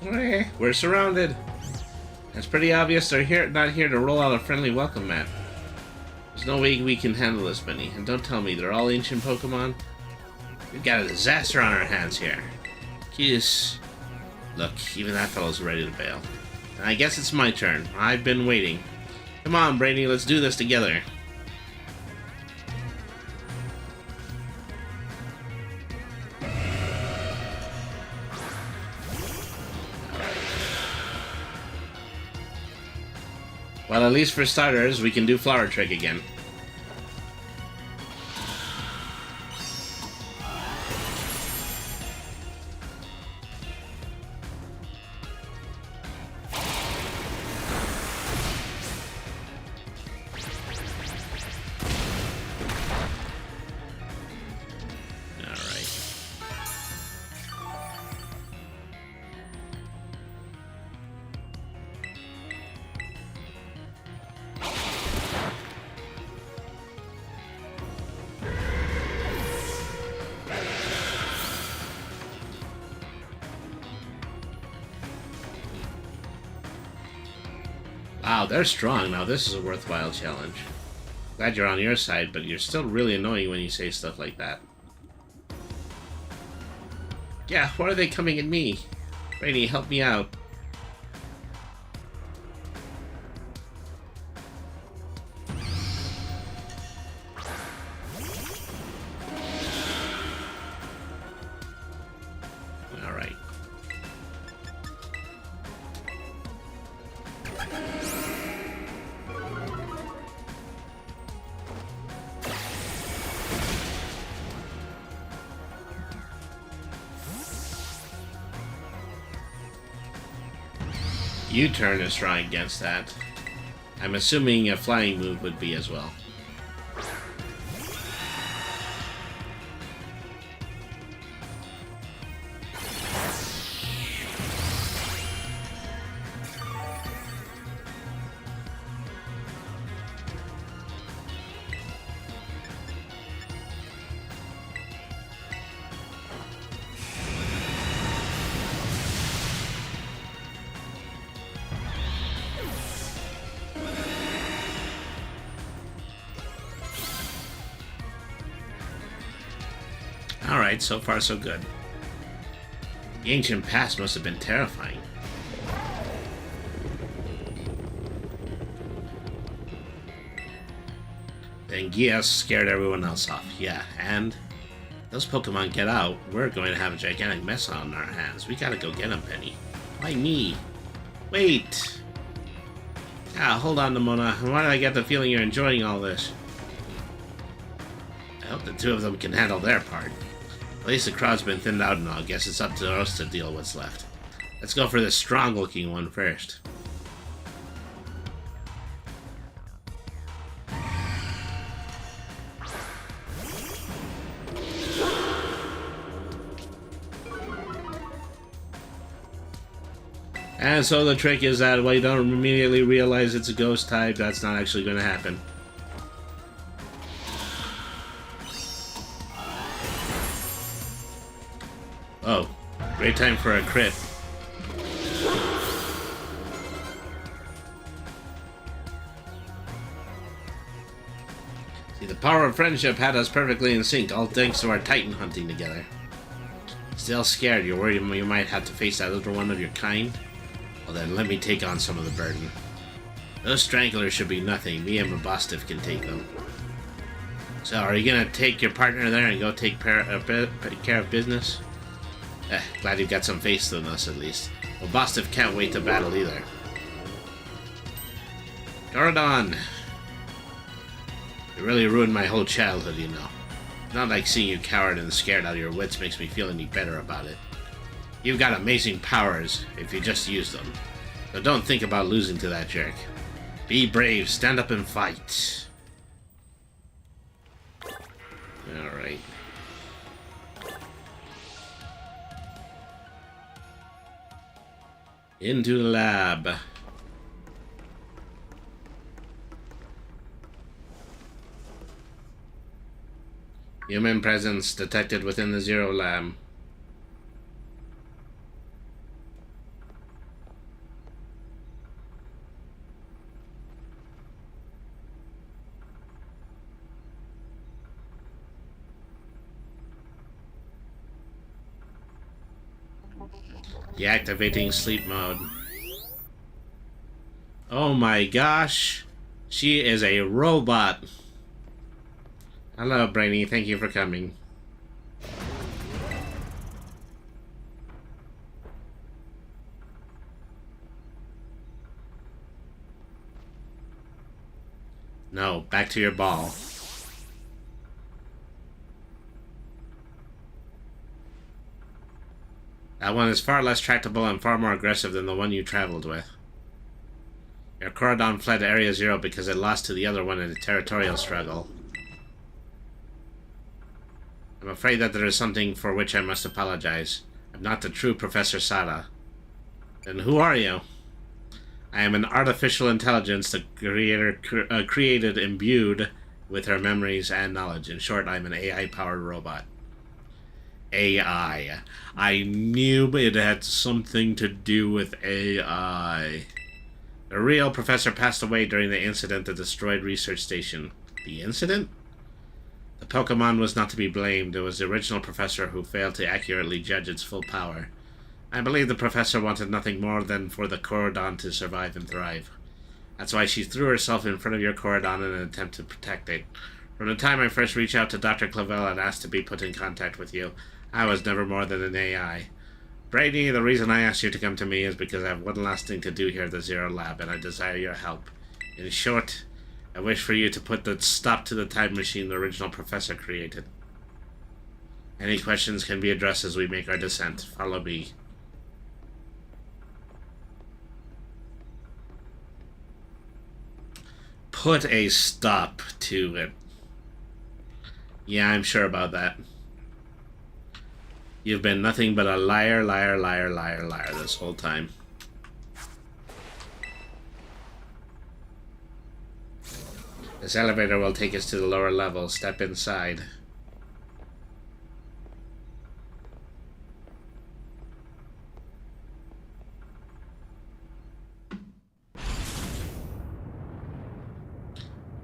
S1: Okay, we're surrounded. It's pretty obvious they're not here to roll out a friendly welcome mat. There's no way we can handle this many. And don't tell me they're all ancient Pokemon. We've got a disaster on our hands here. Jeez. Look, even that fellow's ready to bail. And I guess it's my turn. I've been waiting. Come on, Brady, let's do this together. Well, at least for starters, we can do Flower Trick again. Wow, they're strong. Now this is a worthwhile challenge. Glad you're on your side, but you're still really annoying when you say stuff like that. Yeah, why are they coming at me? Rainy, help me out. Alright. U-turn is strong against that. I'm assuming a flying move would be as well. Alright, so far so good. The ancient past must have been terrifying. Then Gias scared everyone else off. Yeah, and those Pokemon get out, we're going to have a gigantic mess on our hands. We gotta go get them, Penny. Why me? Wait! Ah, hold on, Nimona. Why do I get the feeling you're enjoying all this? I hope the two of them can handle their part. At least the crowd's been thinned out and all. Guess it's up to us to deal what's left. Let's go for this strong-looking one first. And so the trick is that while you don't immediately realize it's a ghost type, that's not actually going to happen. Oh, great time for a crit. See, the power of friendship had us perfectly in sync, all thanks to our Titan hunting together. Still scared? You're worried you might have to face that other one of your kind? Well then, let me take on some of the burden. Those stranglers should be nothing. Me and Mabostif can take them. So, are you gonna take your partner there and go take care of business? Glad you've got some faith in us, at least. Mabostif can't wait to battle either. Gordon! You really ruined my whole childhood, you know. Not like seeing you coward and scared out of your wits makes me feel any better about it. You've got amazing powers if you just use them. So don't think about losing to that jerk. Be brave, stand up and fight. Alright. Into the lab. Human presence detected within the Zero Lab. Deactivating sleep mode. Oh my gosh. She is a robot. Hello, Brainy. Thank you for coming. No, back to your ball. That one is far less tractable and far more aggressive than the one you traveled with. Your Corodon fled to Area Zero because it lost to the other one in a territorial struggle. I'm afraid that there is something for which I must apologize. I'm not the true Professor Sada. Then who are you? I am an artificial intelligence the creator created imbued with her memories and knowledge. In short, I'm an AI-powered robot. AI. I knew it had something to do with AI. The real professor passed away during the incident that destroyed Research Station. The incident? The Pokemon was not to be blamed. It was the original professor who failed to accurately judge its full power. I believe the professor wanted nothing more than for the Corodon to survive and thrive. That's why she threw herself in front of your Corodon in an attempt to protect it. From the time I first reached out to Dr. Clavel and asked to be put in contact with you, I was never more than an AI. Brady, the reason I asked you to come to me is because I have one last thing to do here at the Zero Lab, and I desire your help. In short, I wish for you to put the stop to the time machine the original professor created. Any questions can be addressed as we make our descent. Follow me. Put a stop to it. Yeah, I'm sure about that. You've been nothing but a liar, liar, liar, liar, liar this whole time. This elevator will take us to the lower level. Step inside.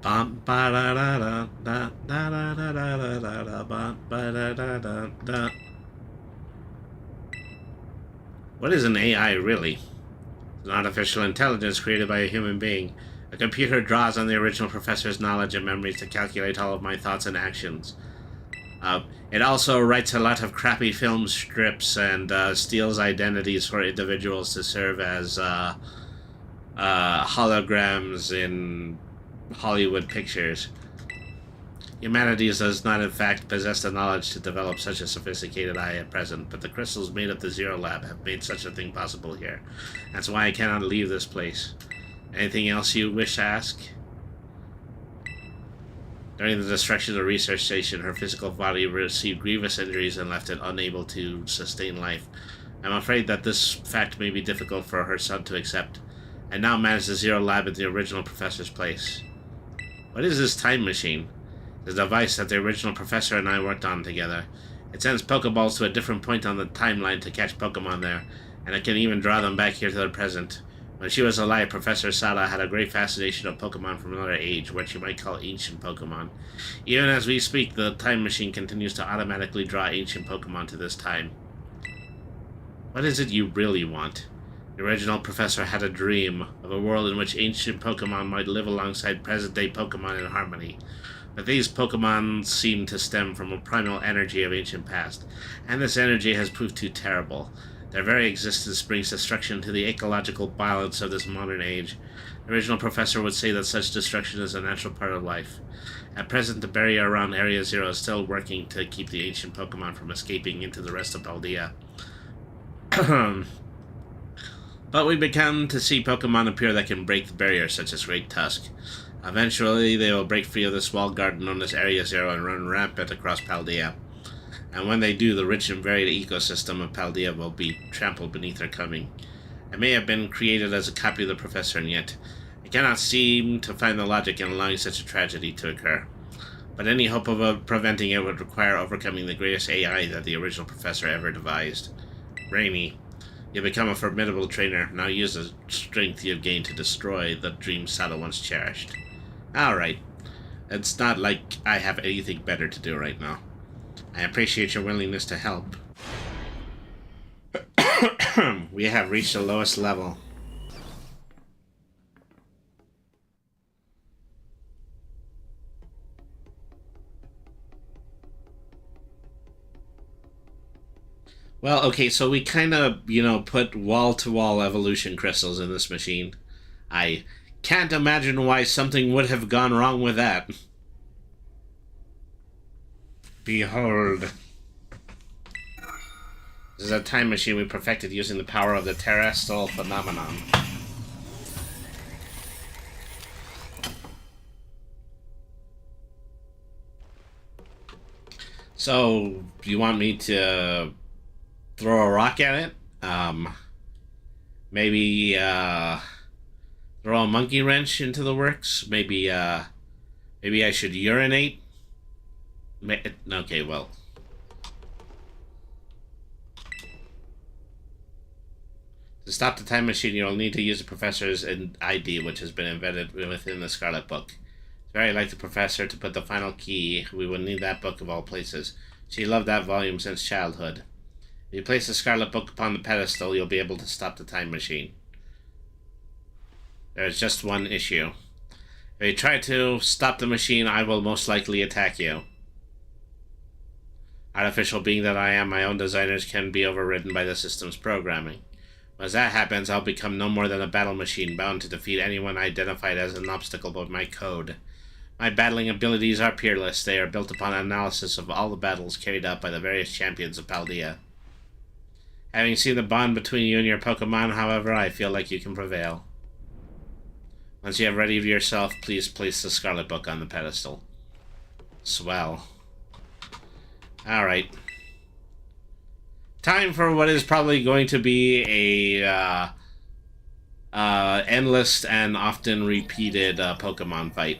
S1: Bum, ba, da, da, da, da, da, da, da, da, da, da, bum, ba, da, da, da, da. What is an AI really? It's an artificial intelligence created by a human being. A computer draws on the original professor's knowledge and memories to calculate all of my thoughts and actions. It also writes a lot of crappy film scripts and steals identities for individuals to serve as holograms in Hollywood pictures. Humanity does not in fact possess the knowledge to develop such a sophisticated AI at present, but the crystals made at the Zero Lab have made such a thing possible here. That's why I cannot leave this place. Anything else you wish to ask? During the destruction of the research station, her physical body received grievous injuries and left it unable to sustain life. I'm afraid that this fact may be difficult for her son to accept. I now manage the Zero Lab at the original professor's place. What is this time machine? The device that the original professor and I worked on together. It sends Pokeballs to a different point on the timeline to catch Pokemon there, and it can even draw them back here to the present. When she was alive, Professor Sada had a great fascination of Pokemon from another age, what you might call ancient Pokemon. Even as we speak, the time machine continues to automatically draw ancient Pokemon to this time. What is it you really want? The original professor had a dream of a world in which ancient Pokemon might live alongside present-day Pokemon in harmony. But these Pokemon seem to stem from a primal energy of ancient past, and this energy has proved too terrible. Their very existence brings destruction to the ecological balance of this modern age. The original professor would say that such destruction is a natural part of life. At present, the barrier around Area Zero is still working to keep the ancient Pokemon from escaping into the rest of Paldea. But we began to see Pokemon appear that can break the barrier, such as Great Tusk. Eventually, they will break free of this walled garden known as Area Zero and run rampant across Paldea. And when they do, the rich and varied ecosystem of Paldea will be trampled beneath their coming. I may have been created as a copy of the professor, and yet I cannot seem to find the logic in allowing such a tragedy to occur. But any hope of preventing it would require overcoming the greatest AI that the original professor ever devised. Rainy, you've become a formidable trainer. Now use the strength you've gained to destroy the dream Sada once cherished. Alright. It's not like I have anything better to do right now. I appreciate your willingness to help. We have reached the lowest level. Well, okay, so we kind of, put wall-to-wall evolution crystals in this machine. I can't imagine why something would have gone wrong with that. Behold. This is a time machine we perfected using the power of the terrestrial phenomenon. So, you want me to throw a rock at it? Maybe, throw a monkey wrench into the works? Maybe I should urinate? Okay, well. To stop the time machine, you'll need to use the professor's ID, which has been embedded within the Scarlet book. It's very like the professor to put the final key. We will need that book of all places. She loved that volume since childhood. If you place the Scarlet book upon the pedestal, you'll be able to stop the time machine. There's just one issue. If you try to stop the machine, I will most likely attack you. Artificial being that I am, my own designers can be overridden by the system's programming. As that happens, I'll become no more than a battle machine bound to defeat anyone identified as an obstacle by my code. My battling abilities are peerless. They are built upon analysis of all the battles carried out by the various champions of Paldea. Having seen the bond between you and your Pokemon, however, I feel like you can prevail. Once you have readied yourself, please place the Scarlet Book on the pedestal. Swell. Alright. Time for what is probably going to be a endless and often repeated Pokemon fight.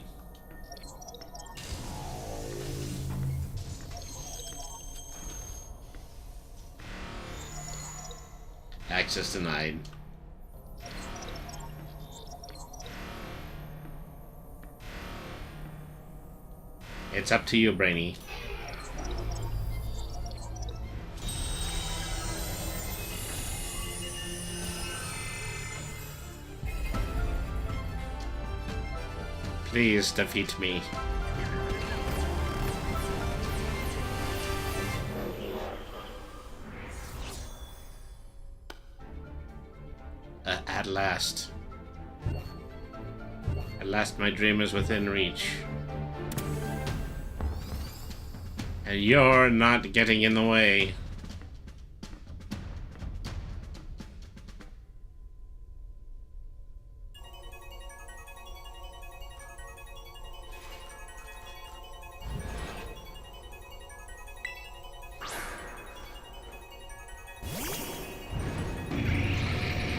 S1: Access denied. It's up to you, Brainy. Please defeat me. At last. At last my dream is within reach. And you're not getting in the way.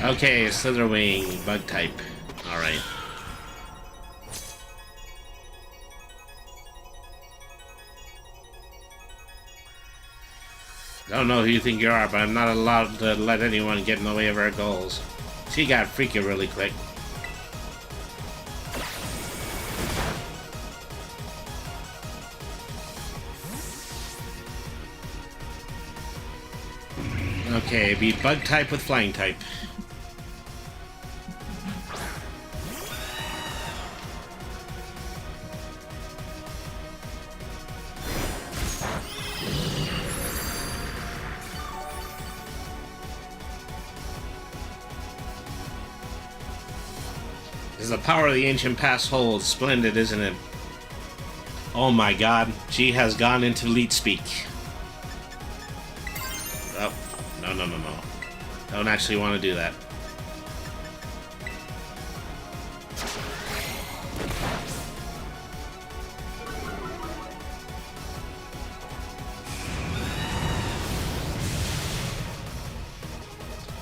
S1: Okay, Slitherwing, bug type. Alright. I don't know who you think you are, but I'm not allowed to let anyone get in the way of our goals. She got freaky really quick. Okay, be bug type with flying type. As the power of the ancient past holds, splendid, isn't it? Oh my god, she has gone into leet speak. Oh, no. Don't actually want to do that.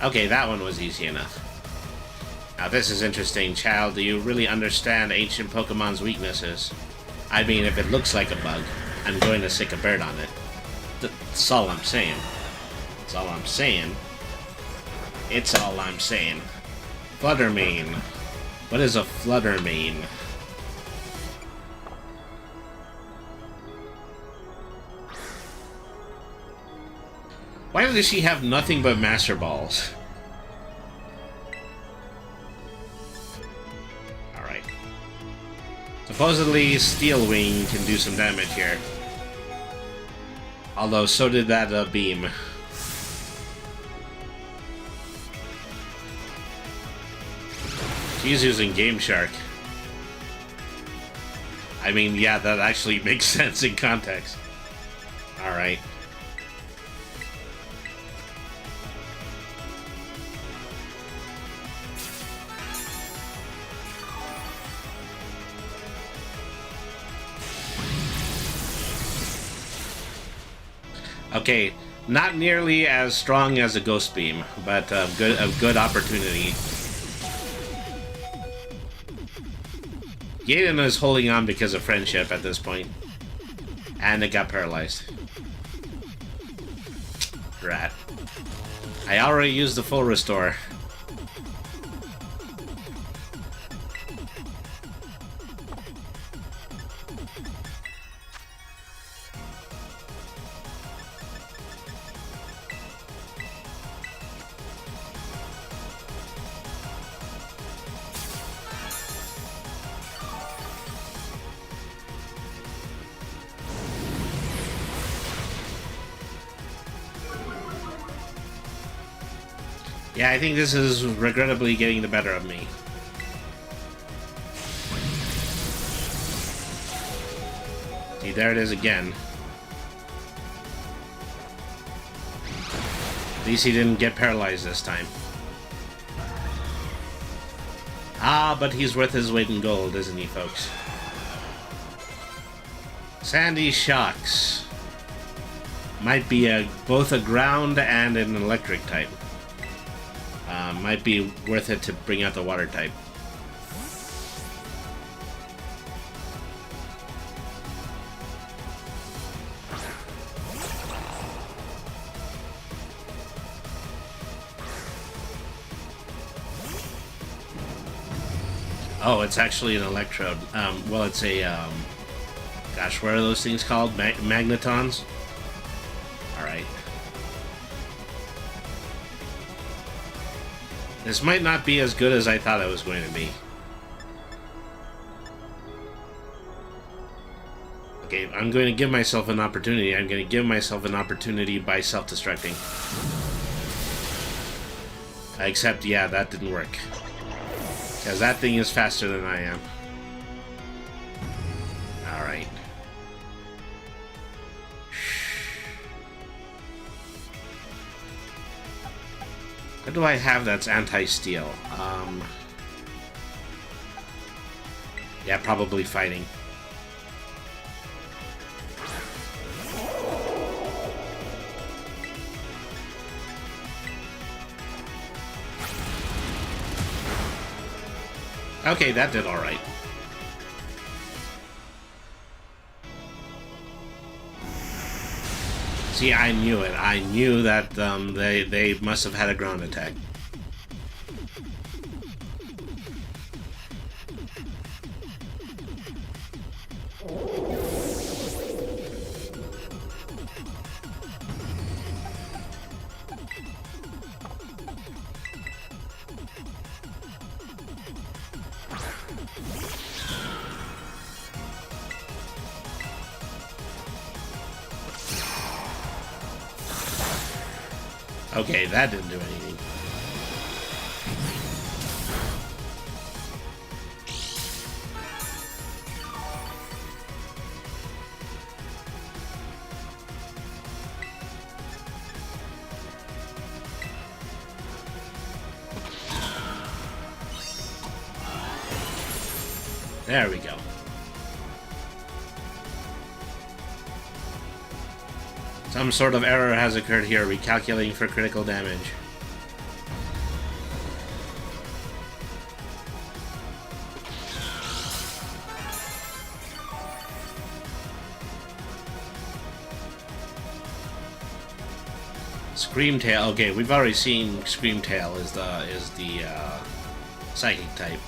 S1: Okay, that one was easy enough. Now this is interesting, child. Do you really understand ancient Pokemon's weaknesses? I mean, if it looks like a bug, I'm going to stick a bird on it. That's all I'm saying. That's all I'm saying. It's all I'm saying. Fluttermane. What is a Fluttermane? Why does she have nothing but Master Balls? Alright. Supposedly, Steel Wing can do some damage here. Although, so did that beam. She's using Game Shark. I mean, yeah, that actually makes sense in context. Alright. Okay, not nearly as strong as a Ghost Beam, but a good opportunity. Gaiden is holding on because of friendship at this point. And it got paralyzed. Rat. I already used the full restore. Yeah, I think this is regrettably getting the better of me. See, there it is again. At least he didn't get paralyzed this time. Ah, but he's worth his weight in gold, isn't he, folks? Sandy Shocks. Might be both a ground and an electric type. Might be worth it to bring out the water type. Oh, it's actually an electrode. Well, it's a Gosh, what are those things called? Magnetons? Alright. This might not be as good as I thought it was going to be. Okay, I'm going to give myself an opportunity. I'm going to give myself an opportunity by self-destructing. Except, yeah, that didn't work. Because that thing is faster than I am. Alright. What do I have that's anti-steel? Yeah, probably fighting. Okay, that did alright. See, I knew it. I knew that they must have had a ground attack. Okay, that didn't do anything. There we go. Some sort of error has occurred here, recalculating for critical damage. Screamtail. Okay, we've already seen Screamtail is the psychic type.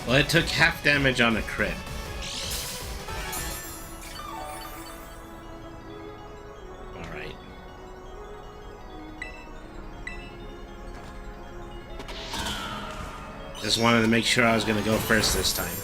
S1: Well, it took half damage on a crit. Alright. Just wanted to make sure I was going to go first this time.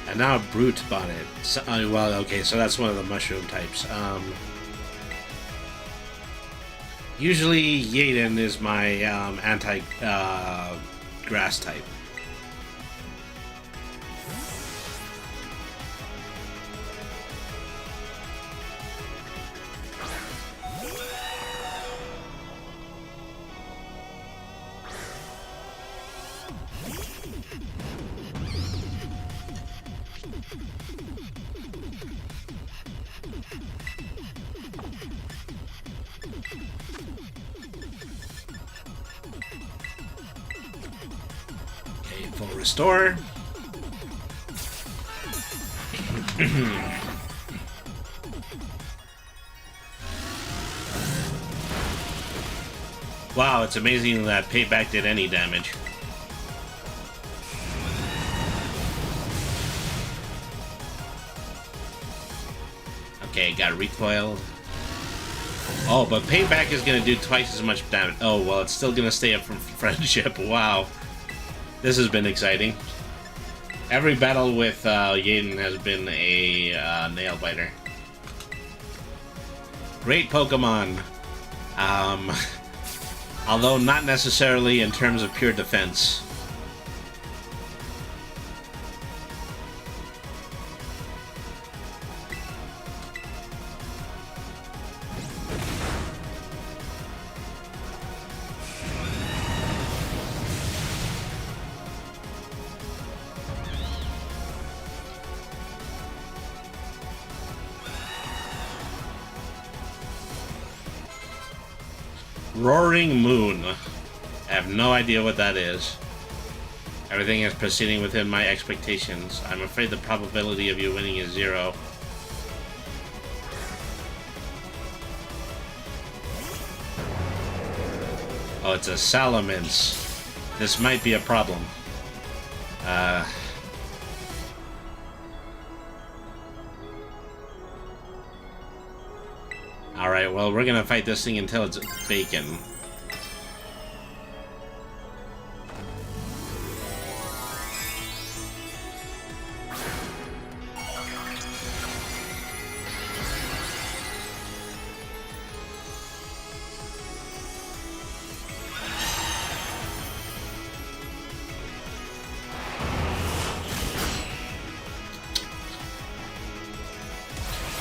S1: And now Brute bought it. So, well, okay, so that's one of the mushroom types. Usually Yaden is my anti-grass type. Full restore. Wow, it's amazing that Payback did any damage. Okay, got recoiled. Oh, but Payback is going to do twice as much damage. Oh, well, it's still going to stay up from Friendship. Wow. This has been exciting. Every battle with Yaden has been a nail-biter. Great Pokemon. Although not necessarily in terms of pure defense. Roaring Moon. I have no idea what that is. Everything is proceeding within my expectations. I'm afraid the probability of you winning is 0. Oh, it's a Salamence. This might be a problem. Alright, well, we're gonna fight this thing until it's bacon.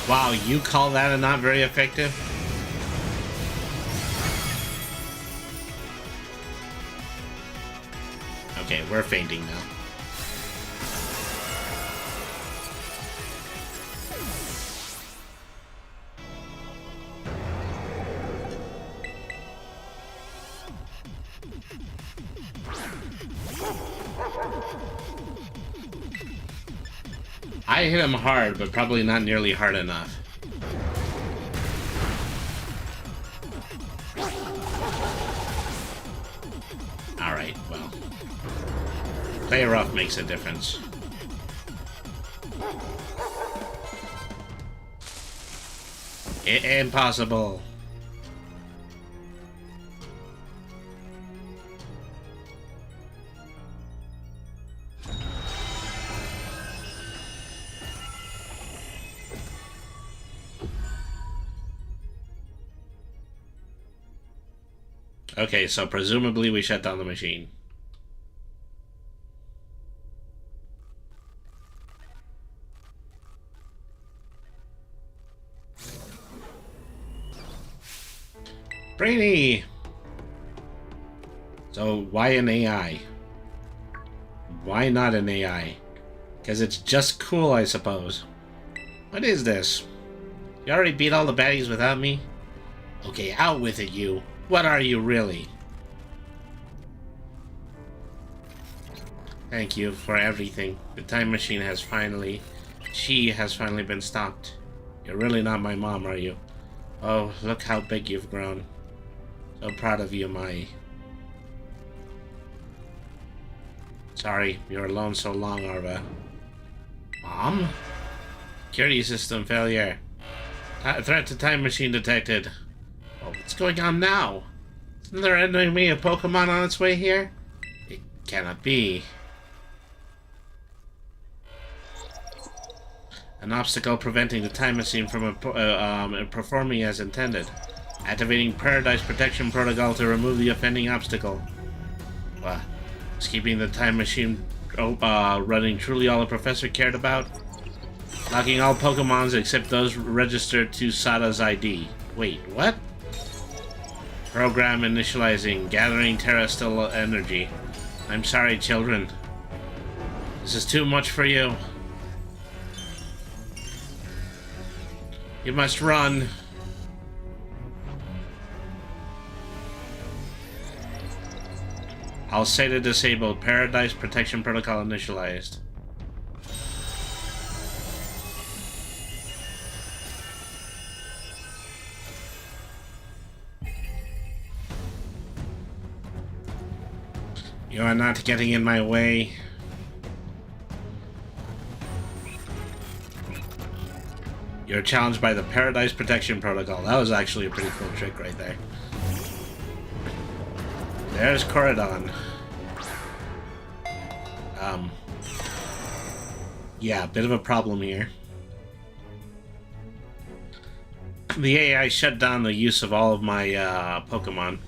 S1: Wow, you call that a not very effective? Okay, we're fainting now. I hit him hard, but probably not nearly hard enough. Alright, well. Play rough makes a difference. Impossible. Okay, so presumably we shut down the machine. Brainy! So why an AI? Why not an AI? Because it's just cool, I suppose. What is this? You already beat all the baddies without me? Okay, out with it, you. What are you, really? Thank you for everything. The time machine has finally... She has finally been stopped. You're really not my mom, are you? Oh, look how big you've grown. So proud of you, Mai. Sorry, you're alone so long, Arva. Mom? Security system failure. Threat to time machine detected. Oh, what's going on now? Isn't there enemy a Pokemon on its way here? It cannot be. An obstacle preventing the time machine from performing as intended. Activating Paradise Protection Protocol to remove the offending obstacle. Is keeping the time machine running truly all the professor cared about? Locking all Pokemons except those registered to Sada's ID. Wait, what? Program initializing, gathering terrestrial energy. I'm sorry, children. This is too much for you. You must run. I'll say to disable Paradise Protection Protocol initialized. You are not getting in my way. You're challenged by the Paradise Protection Protocol. That was actually a pretty cool trick right there. There's Corridon. Yeah, bit of a problem here. The AI shut down the use of all of my Pokemon.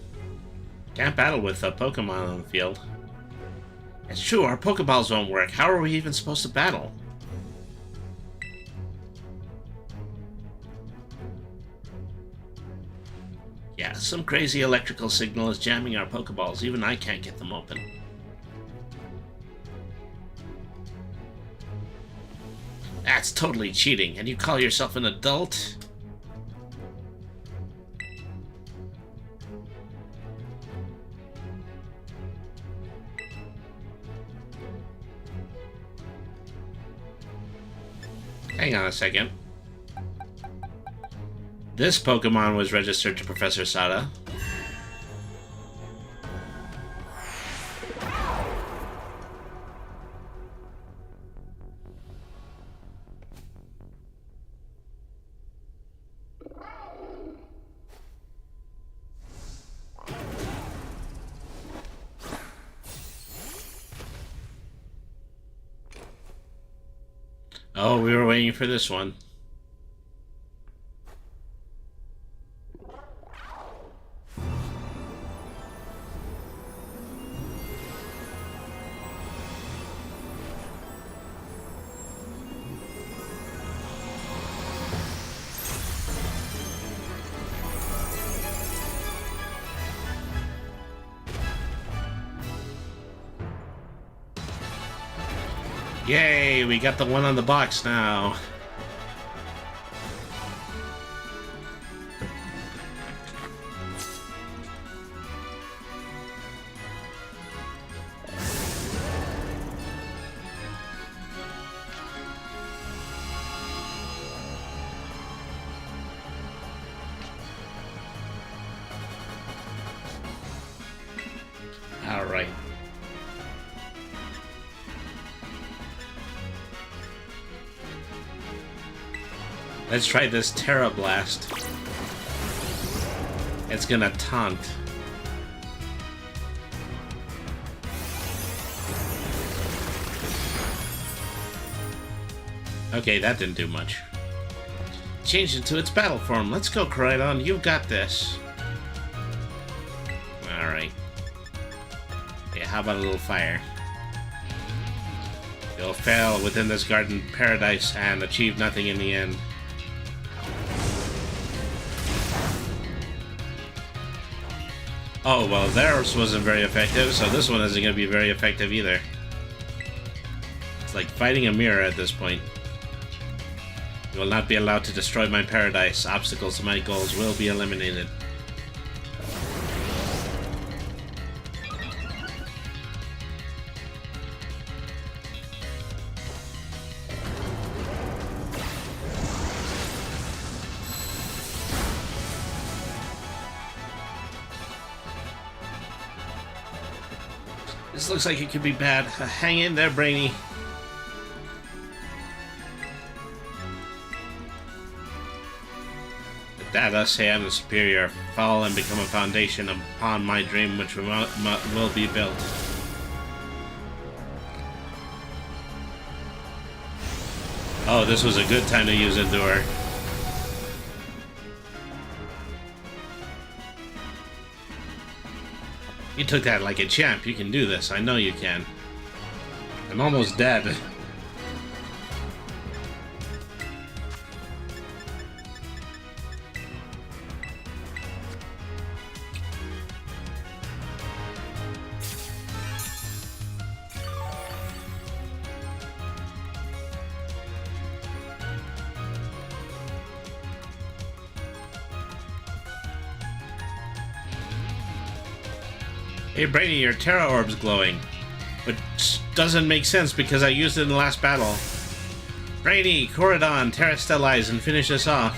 S1: Can't battle with a Pokemon on the field. It's true, our Pokeballs won't work. How are we even supposed to battle? Yeah, some crazy electrical signal is jamming our Pokeballs. Even I can't get them open. That's totally cheating, and you call yourself an adult? Hang on a second. This Pokemon was registered to Professor Sada. Oh, we were waiting for this one. Yay, we got the one on the box now. All right. Let's try this Terra Blast. It's gonna taunt. Okay, that didn't do much. Changed into its battle form. Let's go, Koraidon. You've got this. Alright. Yeah, how about a little fire? You'll fail within this garden paradise and achieve nothing in the end. Oh, well, theirs wasn't very effective, so this one isn't going to be very effective either. It's like fighting a mirror at this point. You will not be allowed to destroy my paradise. Obstacles to my goals will be eliminated. This looks like it could be bad. Hang in there, Brainy. With that, I say I'm the superior. Fall and become a foundation upon my dream, which will be built. Oh, this was a good time to use Endure. You took that like a champ. You can do this. I know you can. I'm almost dead. Hey Brady, your Terra Orb's glowing. Which doesn't make sense because I used it in the last battle. Brady, Koraidon, Terra Stellize and finish us off.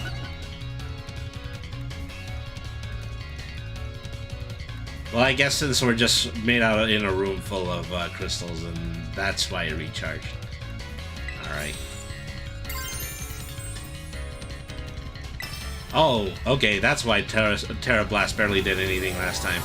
S1: Well, I guess since we're just made out in a room full of crystals, and that's why it recharged. Alright. Oh, okay, that's why Terra Blast barely did anything last time.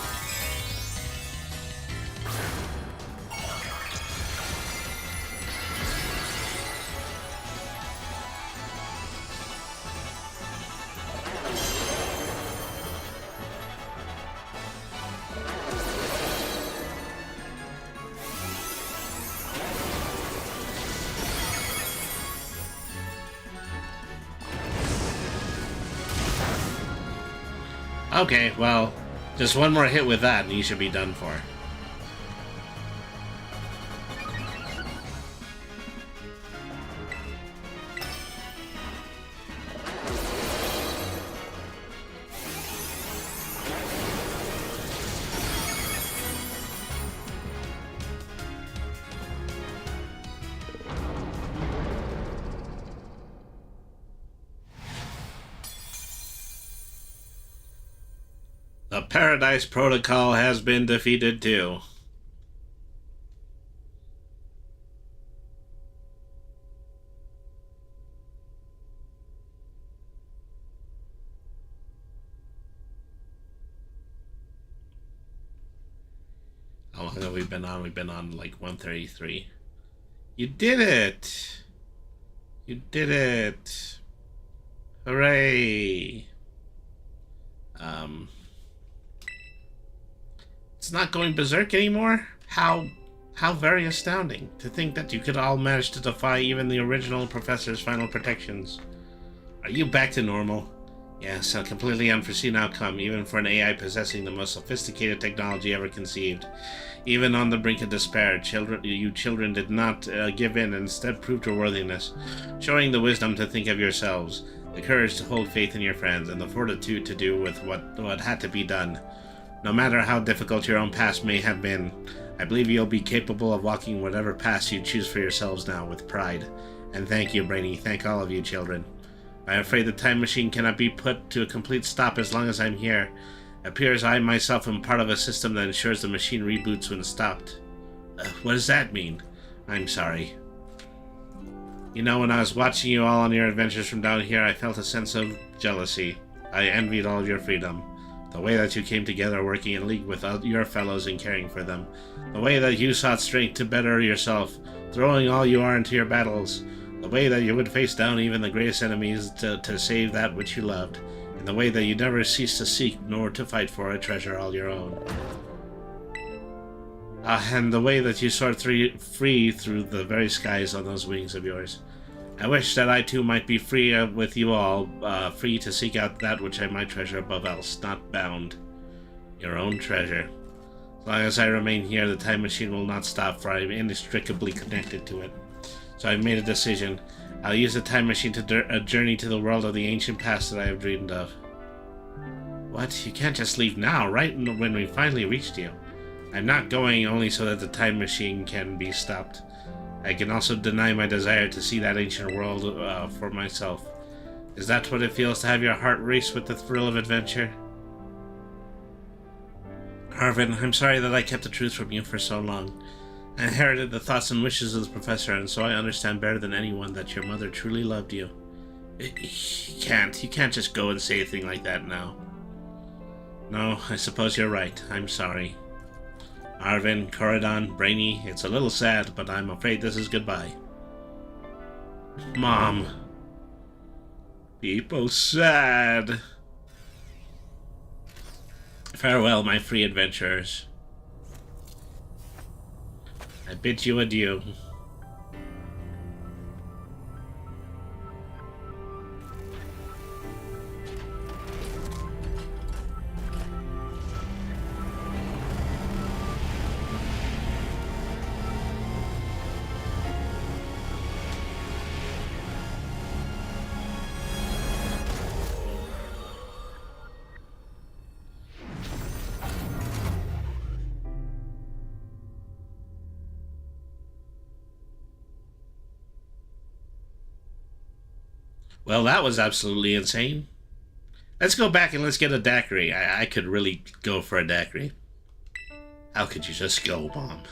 S1: Okay, well, just one more hit with that and you should be done for. The Paradise Protocol has been defeated too. How long have we been on? We've been on like 133. You did it! You did it! Hooray! It's not going berserk anymore? How very astounding. To think that you could all manage to defy even the original professor's final protections. Are you back to normal? Yes, a completely unforeseen outcome, even for an AI possessing the most sophisticated technology ever conceived. Even on the brink of despair, you children did not give in and instead proved your worthiness, showing the wisdom to think of yourselves, the courage to hold faith in your friends, and the fortitude to do with what had to be done. No matter how difficult your own past may have been, I believe you'll be capable of walking whatever path you choose for yourselves now with pride. And thank you, Brainy. Thank all of you, children. I'm afraid the time machine cannot be put to a complete stop as long as I'm here. It appears I myself am part of a system that ensures the machine reboots when stopped. What does that mean? I'm sorry. You know, when I was watching you all on your adventures from down here, I felt a sense of jealousy. I envied all of your freedom. The way that you came together working in league with your fellows and caring for them. The way that you sought strength to better yourself, throwing all you are into your battles. The way that you would face down even the greatest enemies to save that which you loved. And the way that you never ceased to seek nor to fight for a treasure all your own. And the way that you soared free through the very skies on those wings of yours. I wish that I too might be free with you all, free to seek out that which I might treasure above else, not bound. Your own treasure. As long as I remain here, the time machine will not stop, for I am inextricably connected to it. So I've made a decision. I'll use the time machine to journey to the world of the ancient past that I have dreamed of. What? You can't just leave now, right when we finally reached you. I'm not going only so that the time machine can be stopped. I can also deny my desire to see that ancient world for myself. Is that what it feels to have your heart race with the thrill of adventure? Arvin, I'm sorry that I kept the truth from you for so long. I inherited the thoughts and wishes of the professor, and so I understand better than anyone that your mother truly loved you. You can't just go and say a thing like that now. No, I suppose you're right. I'm sorry. Arvin, Corridon, Brainy, it's a little sad, but I'm afraid this is goodbye. Mom. People sad. Farewell, my free adventurers. I bid you adieu. Well, that was absolutely insane. Let's go back and let's get a daiquiri. I could really go for a daiquiri. How could you just go, Mom?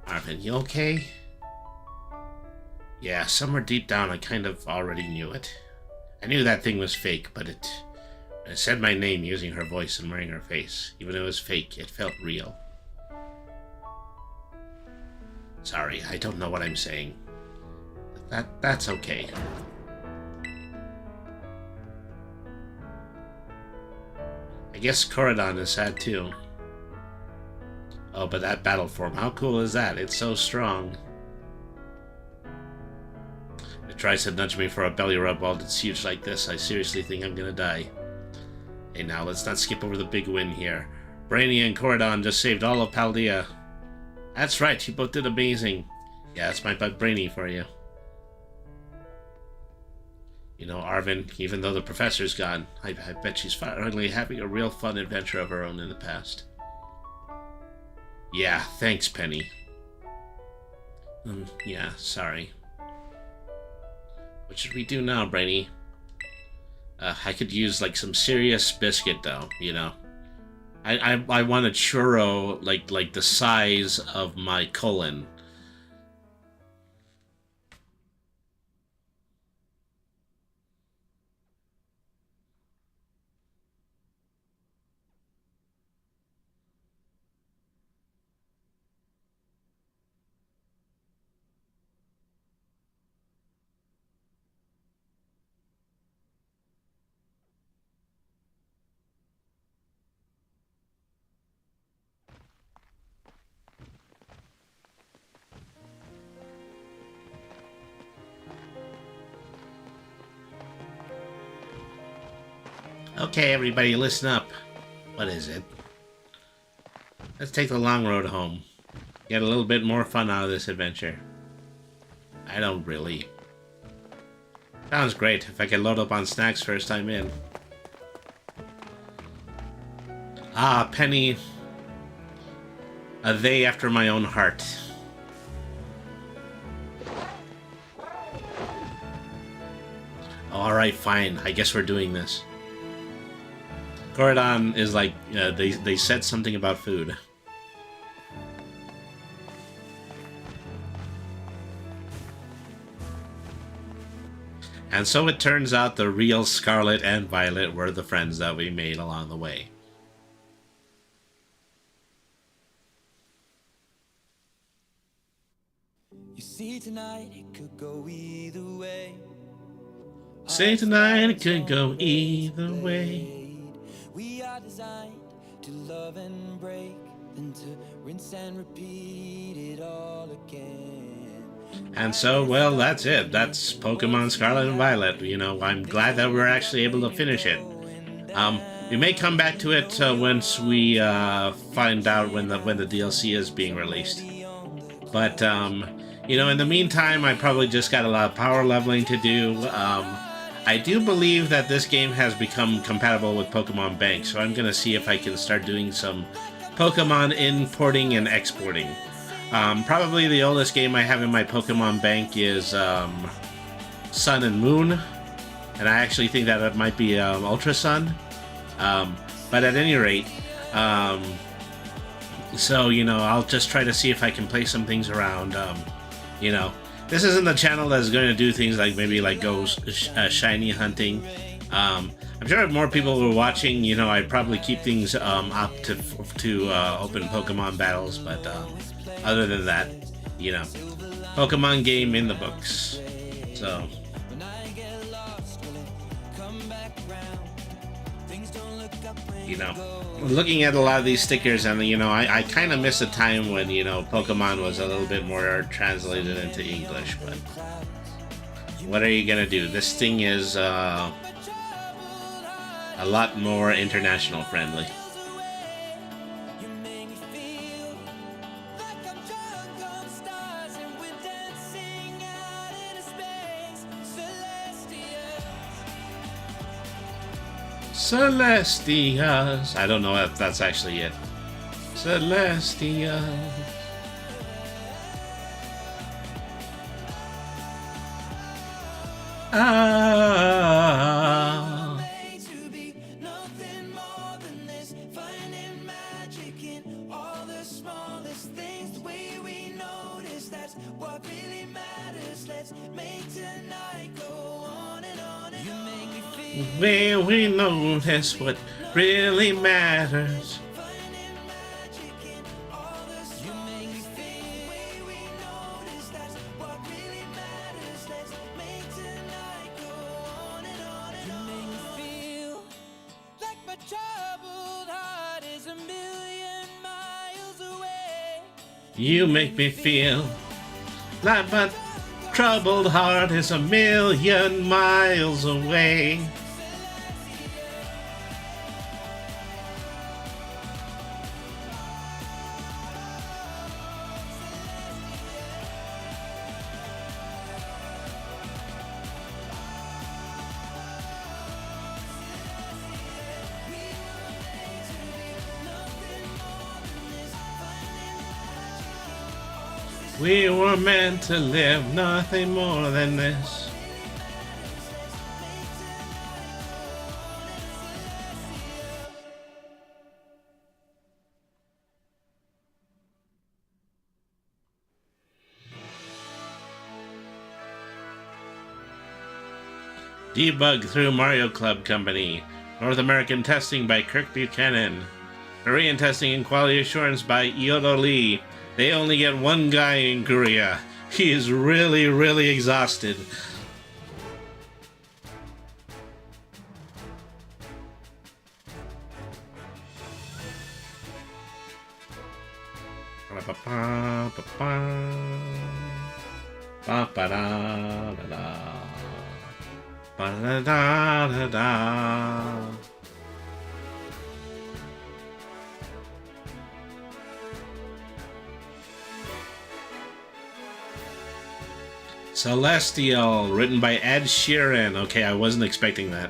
S1: Arvin, you okay? Yeah, somewhere deep down I kind of already knew it. I knew that thing was fake, but it said my name using her voice and wearing her face. Even if it was fake, it felt real. Sorry, I don't know what I'm saying. That's okay. I guess Corridon is sad too. Oh, but that battle form, how cool is that? It's so strong. It tries to nudge me for a belly rub while it's huge like this. I seriously think I'm gonna die. Hey, now let's not skip over the big win here. Brainy and Corridon just saved all of Paldea. That's right, you both did amazing. Yeah, that's my bug Brainy for you. You know, Arvin, even though the professor's gone, I bet she's finally having a real fun adventure of her own in the past. Yeah, thanks, Penny. Yeah, sorry. What should we do now, Brainy? I could use like some serious biscuit though, you know. I want a churro like the size of my colon. Okay, everybody, listen up. What is it? Let's take the long road home. Get a little bit more fun out of this adventure. I don't really. Sounds great if I can load up on snacks first time in. Ah, Penny. A they after my own heart. Alright, fine. I guess we're doing this. Gordon is like, they said something about food. And so it turns out the real Scarlet and Violet were the friends that we made along the way.
S3: You see tonight it could go either way.
S1: Say tonight it could go either way.
S3: We are designed to love and break, then to rinse and repeat it all again.
S1: And so, well, that's it. That's Pokemon Scarlet and Violet. You know, I'm glad that we're actually able to finish it. We may come back to it once we find out when the DLC is being released. But you know, in the meantime, I probably just got a lot of power leveling to do. I do believe that this game has become compatible with Pokemon Bank, so I'm going to see if I can start doing some Pokemon importing and exporting. Probably the oldest game I have in my Pokemon Bank is Sun and Moon, and I actually think that it might be Ultra Sun. But at any rate, so, you know, I'll just try to see if I can play some things around, you know. This isn't the channel that's going to do things like maybe like go shiny hunting. I'm sure if more people were watching, you know, I'd probably keep things up to open Pokemon battles. But other than that, you know, Pokemon game in the books. So. You know, looking at a lot of these stickers, and you know, I kind of miss a time when, you know, Pokemon was a little bit more translated into English. But what are you gonna do? This thing is a lot more international friendly. Celestias. I don't know if that's actually it. Celestias. Ah. When we notice what really matters. You make me feel like my troubled heart is a million miles away. We were meant to live, nothing more than this. Debug through Mario Club Company. North American testing by Kirk Buchanan. Korean testing and quality assurance by Iodo Lee. They only get one guy in Korea. He is really, really exhausted. Celestial, written by Ed Sheeran. Okay, I wasn't expecting that.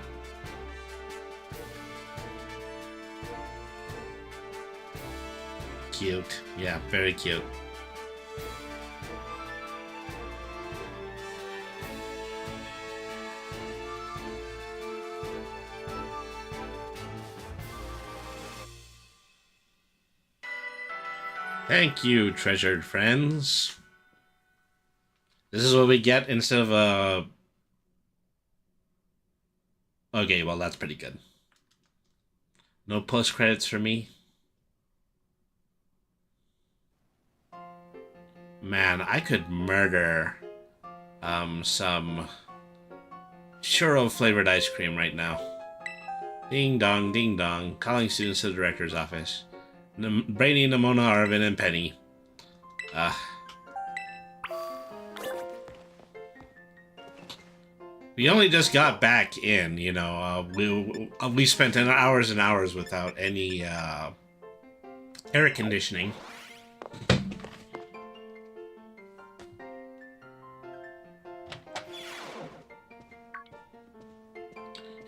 S1: Cute. Yeah, very cute. Thank you, treasured friends. This is what we get instead of a... Okay, well, that's pretty good. No post-credits for me. Man, I could murder some churro-flavored ice cream right now. Ding dong, ding dong. Calling students to the director's office. Brainy, Nimona, Arvin, and Penny. We only just got back in, you know. We spent hours and hours without any air conditioning.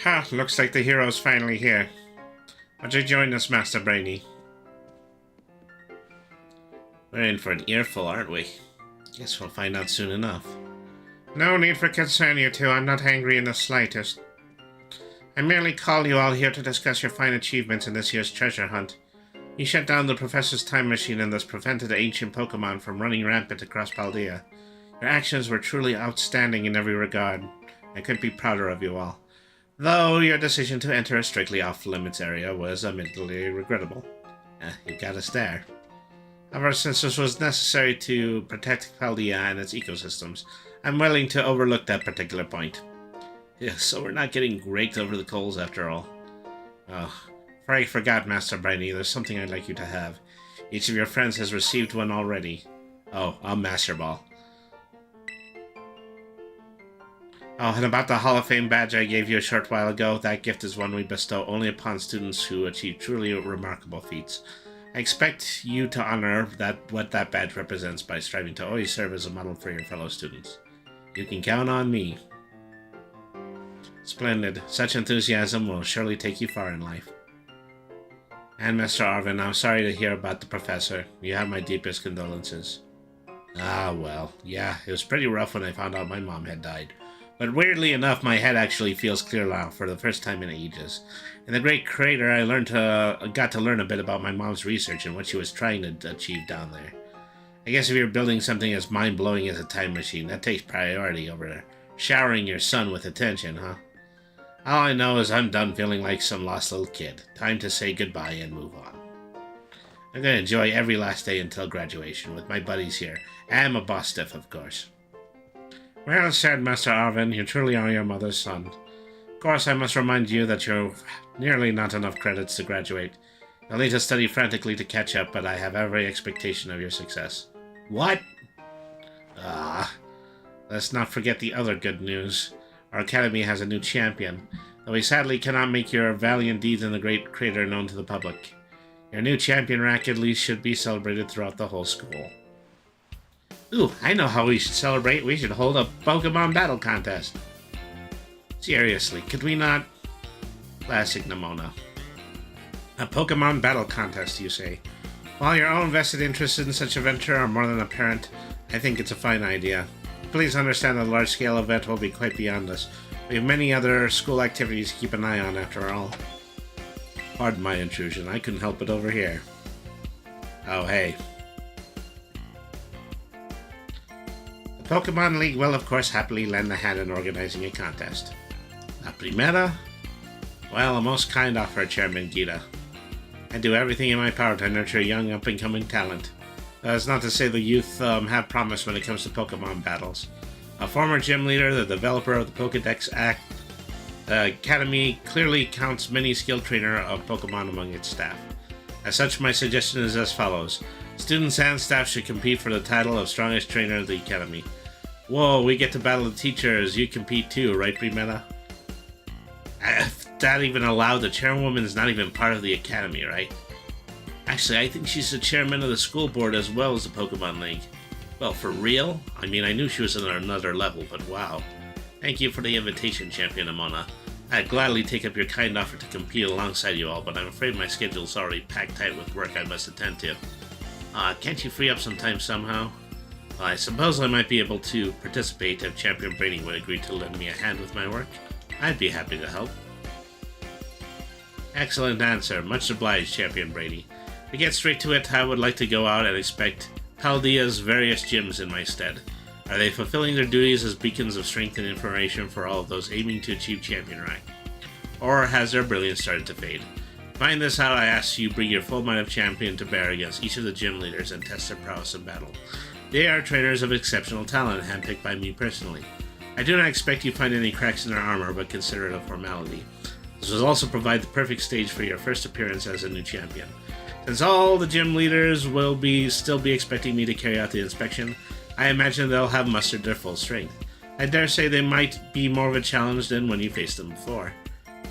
S1: Ha! Looks like the hero's finally here. Would you join us, Master Brainy? We're in for an earful, aren't we? Guess we'll find out soon enough. No need for concern, you two. I'm not angry in the slightest. I merely call you all here to discuss your fine achievements in this year's treasure hunt. You shut down the professor's time machine and thus prevented ancient Pokemon from running rampant across Paldea. Your actions were truly outstanding in every regard. I couldn't be prouder of you all. Though your decision to enter a strictly off-limits area was admittedly regrettable. You got us there. However, since this was necessary to protect Paldea and its ecosystems, I'm willing to overlook that particular point. Yeah, so we're not getting raked over the coals after all. Oh, before I forgot, Master Brainy, there's something I'd like you to have. Each of your friends has received one already. Oh, a Master Ball. Oh, and about the Hall of Fame badge I gave you a short while ago, that gift is one we bestow only upon students who achieve truly remarkable feats. I expect you to honor what that badge represents by striving to always serve as a model for your fellow students. You can count on me. Splendid. Such enthusiasm will surely take you far in life. And Mr. Arvin, I'm sorry to hear about the professor. You have my deepest condolences. Ah, well, yeah, it was pretty rough when I found out my mom had died. But weirdly enough, my head actually feels clear now for the first time in ages. In the Great Crater, I got to learn a bit about my mom's research and what she was trying to achieve down there. I guess if you're building something as mind-blowing as a time machine, that takes priority over showering your son with attention, huh? All I know is I'm done feeling like some lost little kid. Time to say goodbye and move on. I'm gonna enjoy every last day until graduation with my buddies here, and my boss Steph, of course. Well said, Master Arvin. You truly are your mother's son. Of course, I must remind you that you've nearly not enough credits to graduate. You'll need to study frantically to catch up, but I have every expectation of your success. What? Let's not forget the other good news. Our academy has a new champion, though we sadly cannot make your valiant deeds in the Great Crater known to the public. Your new champion rank at least should be celebrated throughout the whole school. Ooh, I know how we should celebrate. We should hold a Pokemon battle contest. Seriously, could we not? Classic Nimona. A Pokemon battle contest, you say? While your own vested interests in such a venture are more than apparent, I think it's a fine idea. Please understand that a large-scale event will be quite beyond us. We have many other school activities to keep an eye on after all. Pardon my intrusion, I couldn't help it over here. Oh, hey. The Pokemon League will, of course, happily lend a hand in organizing a contest. A primera? Well, a most kind offer, Chairman Gita. I do everything in my power to nurture young up-and-coming talent. That's not to say the youth have promise when it comes to Pokemon battles. A former gym leader, the developer of the Pokedex Academy clearly counts many skilled trainer of Pokemon among its staff. As such, my suggestion is as follows. Students and staff should compete for the title of strongest trainer of the Academy. Whoa, we get to battle the teachers. You compete too, right, Primeta? If that even allowed, the chairwoman is not even part of the Academy, right? Actually, I think she's the chairman of the school board as well as the Pokemon League. Well, for real? I mean, I knew she was on another level, but wow. Thank you for the invitation, Champion Amona. I'd gladly take up your kind offer to compete alongside you all, but I'm afraid my schedule's already packed tight with work I must attend to. Can't you free up some time somehow? Well, I suppose I might be able to participate if Champion Brady would agree to lend me a hand with my work. I'd be happy to help. Excellent answer. Much obliged, Champion Brady. To get straight to it, I would like to go out and inspect Paldea's various gyms in my stead. Are they fulfilling their duties as beacons of strength and information for all of those aiming to achieve champion rank? Or has their brilliance started to fade? To find this out, I ask you bring your full might of champion to bear against each of the gym leaders and test their prowess in battle. They are trainers of exceptional talent, handpicked by me personally. I do not expect you find any cracks in their armor, but consider it a formality. This will also provide the perfect stage for your first appearance as a new champion. Since all the gym leaders will still be expecting me to carry out the inspection, I imagine they'll have mustered their full strength. I dare say they might be more of a challenge than when you faced them before.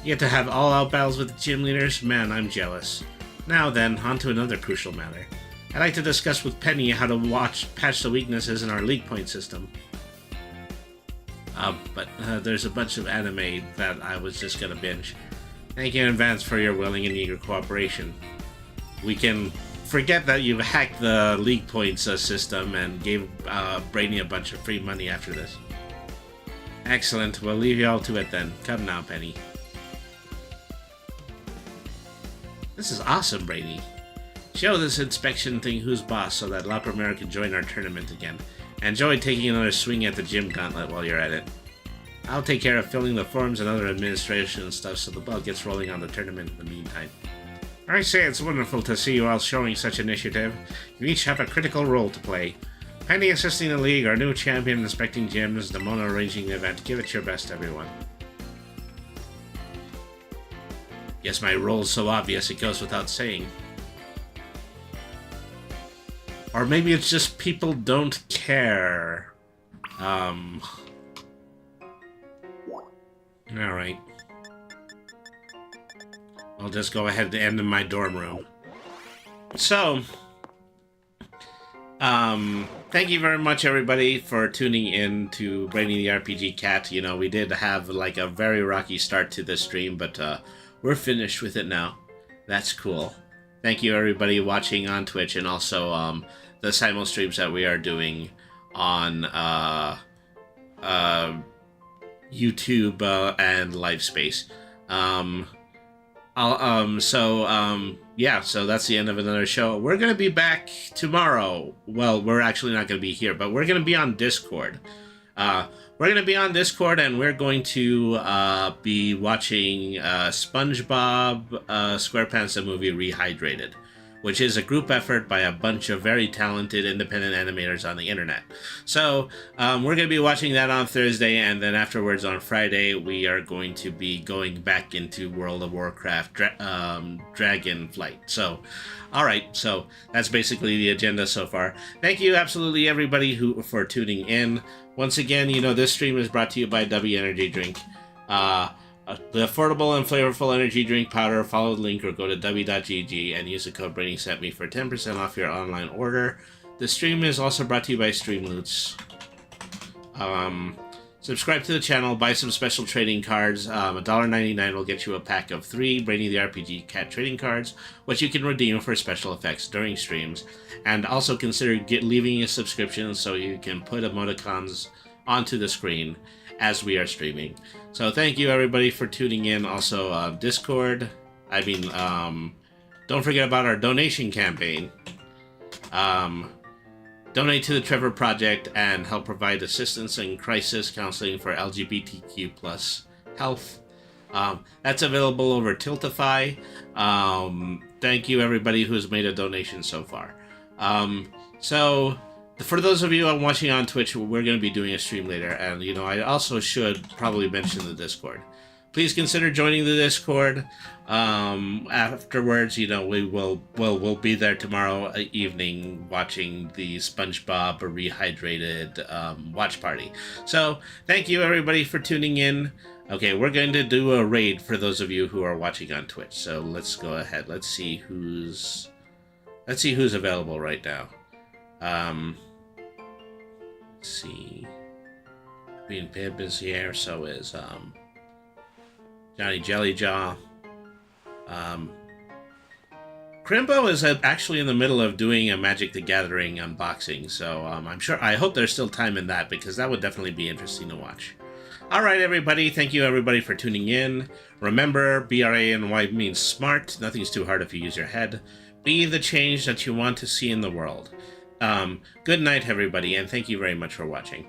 S1: You get to have all-out battles with the gym leaders? Man, I'm jealous. Now then, on to another crucial matter. I'd like to discuss with Penny how to patch the weaknesses in our league point system. But there's a bunch of anime that I was just gonna binge. Thank you in advance for your willing and eager cooperation. We can forget that you've hacked the league points system and gave Brainy a bunch of free money after this. Excellent, we'll leave you all to it then. Come now, Penny. This is awesome, Brainy. Show this inspection thing who's boss so that La Primera can join our tournament again. Enjoy taking another swing at the gym gauntlet while you're at it. I'll take care of filling the forms and other administration stuff so the ball gets rolling on the tournament in the meantime. I say it's wonderful to see you all showing such initiative. You each have a critical role to play. Penny assisting the league, our new champion inspecting gyms, Demona arranging the event. Give it your best, everyone. Guess my role's so obvious it goes without saying. Or maybe it's just people don't care. Alright. I'll just go ahead and end in my dorm room. So, thank you very much, everybody, for tuning in to Brainy the RPG Cat. You know, we did have, like, a very rocky start to this stream, but, we're finished with it now. That's cool. Thank you, everybody, watching on Twitch, and also, the simul streams that we are doing on, YouTube, and LiveSpace. Yeah, so that's the end of another show. We're going to be back tomorrow. Well, we're actually not going to be here, but we're going to be on Discord. We're going to be on Discord, and we're going to be watching SpongeBob SquarePants the Movie Rehydrated, which is a group effort by a bunch of very talented independent animators on the internet. So, we're going to be watching that on Thursday, and then afterwards on Friday, we are going to be going back into World of Warcraft Dragonflight. So, alright, so that's basically the agenda so far. Thank you absolutely everybody for tuning in. Once again, you know, this stream is brought to you by W Energy Drink. The affordable and flavorful energy drink powder. Follow the link or go to w.gg and use the code BRAINYSETME for 10% off your online order. The stream is also brought to you by Streamloots. Subscribe to the channel, buy some special trading cards. $1.99 will get you a pack of 3 Brainy the RPG Cat trading cards, which you can redeem for special effects during streams. And also consider leaving a subscription so you can put emoticons onto the screen as we are streaming. So thank you everybody for tuning in. Also Discord. Don't forget about our donation campaign. Donate to the Trevor Project and help provide assistance and crisis counseling for LGBTQ+ health That's available over Tiltify. Thank you, everybody who's made a donation so far. So, for those of you watching on Twitch, we're going to be doing a stream later, and I also should probably mention the Discord. Please consider joining the Discord. Afterwards, we'll be there tomorrow evening watching the SpongeBob Rehydrated watch party. So, thank you everybody for tuning in. Okay, we're going to do a raid for those of you who are watching on Twitch. So let's go ahead. Let's see who's available right now. Let's see. Being Pib is here, so is Johnny Jellyjaw. Crimbo is actually in the middle of doing a Magic the Gathering unboxing, so I hope there's still time in that, because that would definitely be interesting to watch. Alright everybody, thank you everybody for tuning in. Remember, BRANY means smart. Nothing's too hard if you use your head. Be the change that you want to see in the world. Good night everybody, and thank you very much for watching.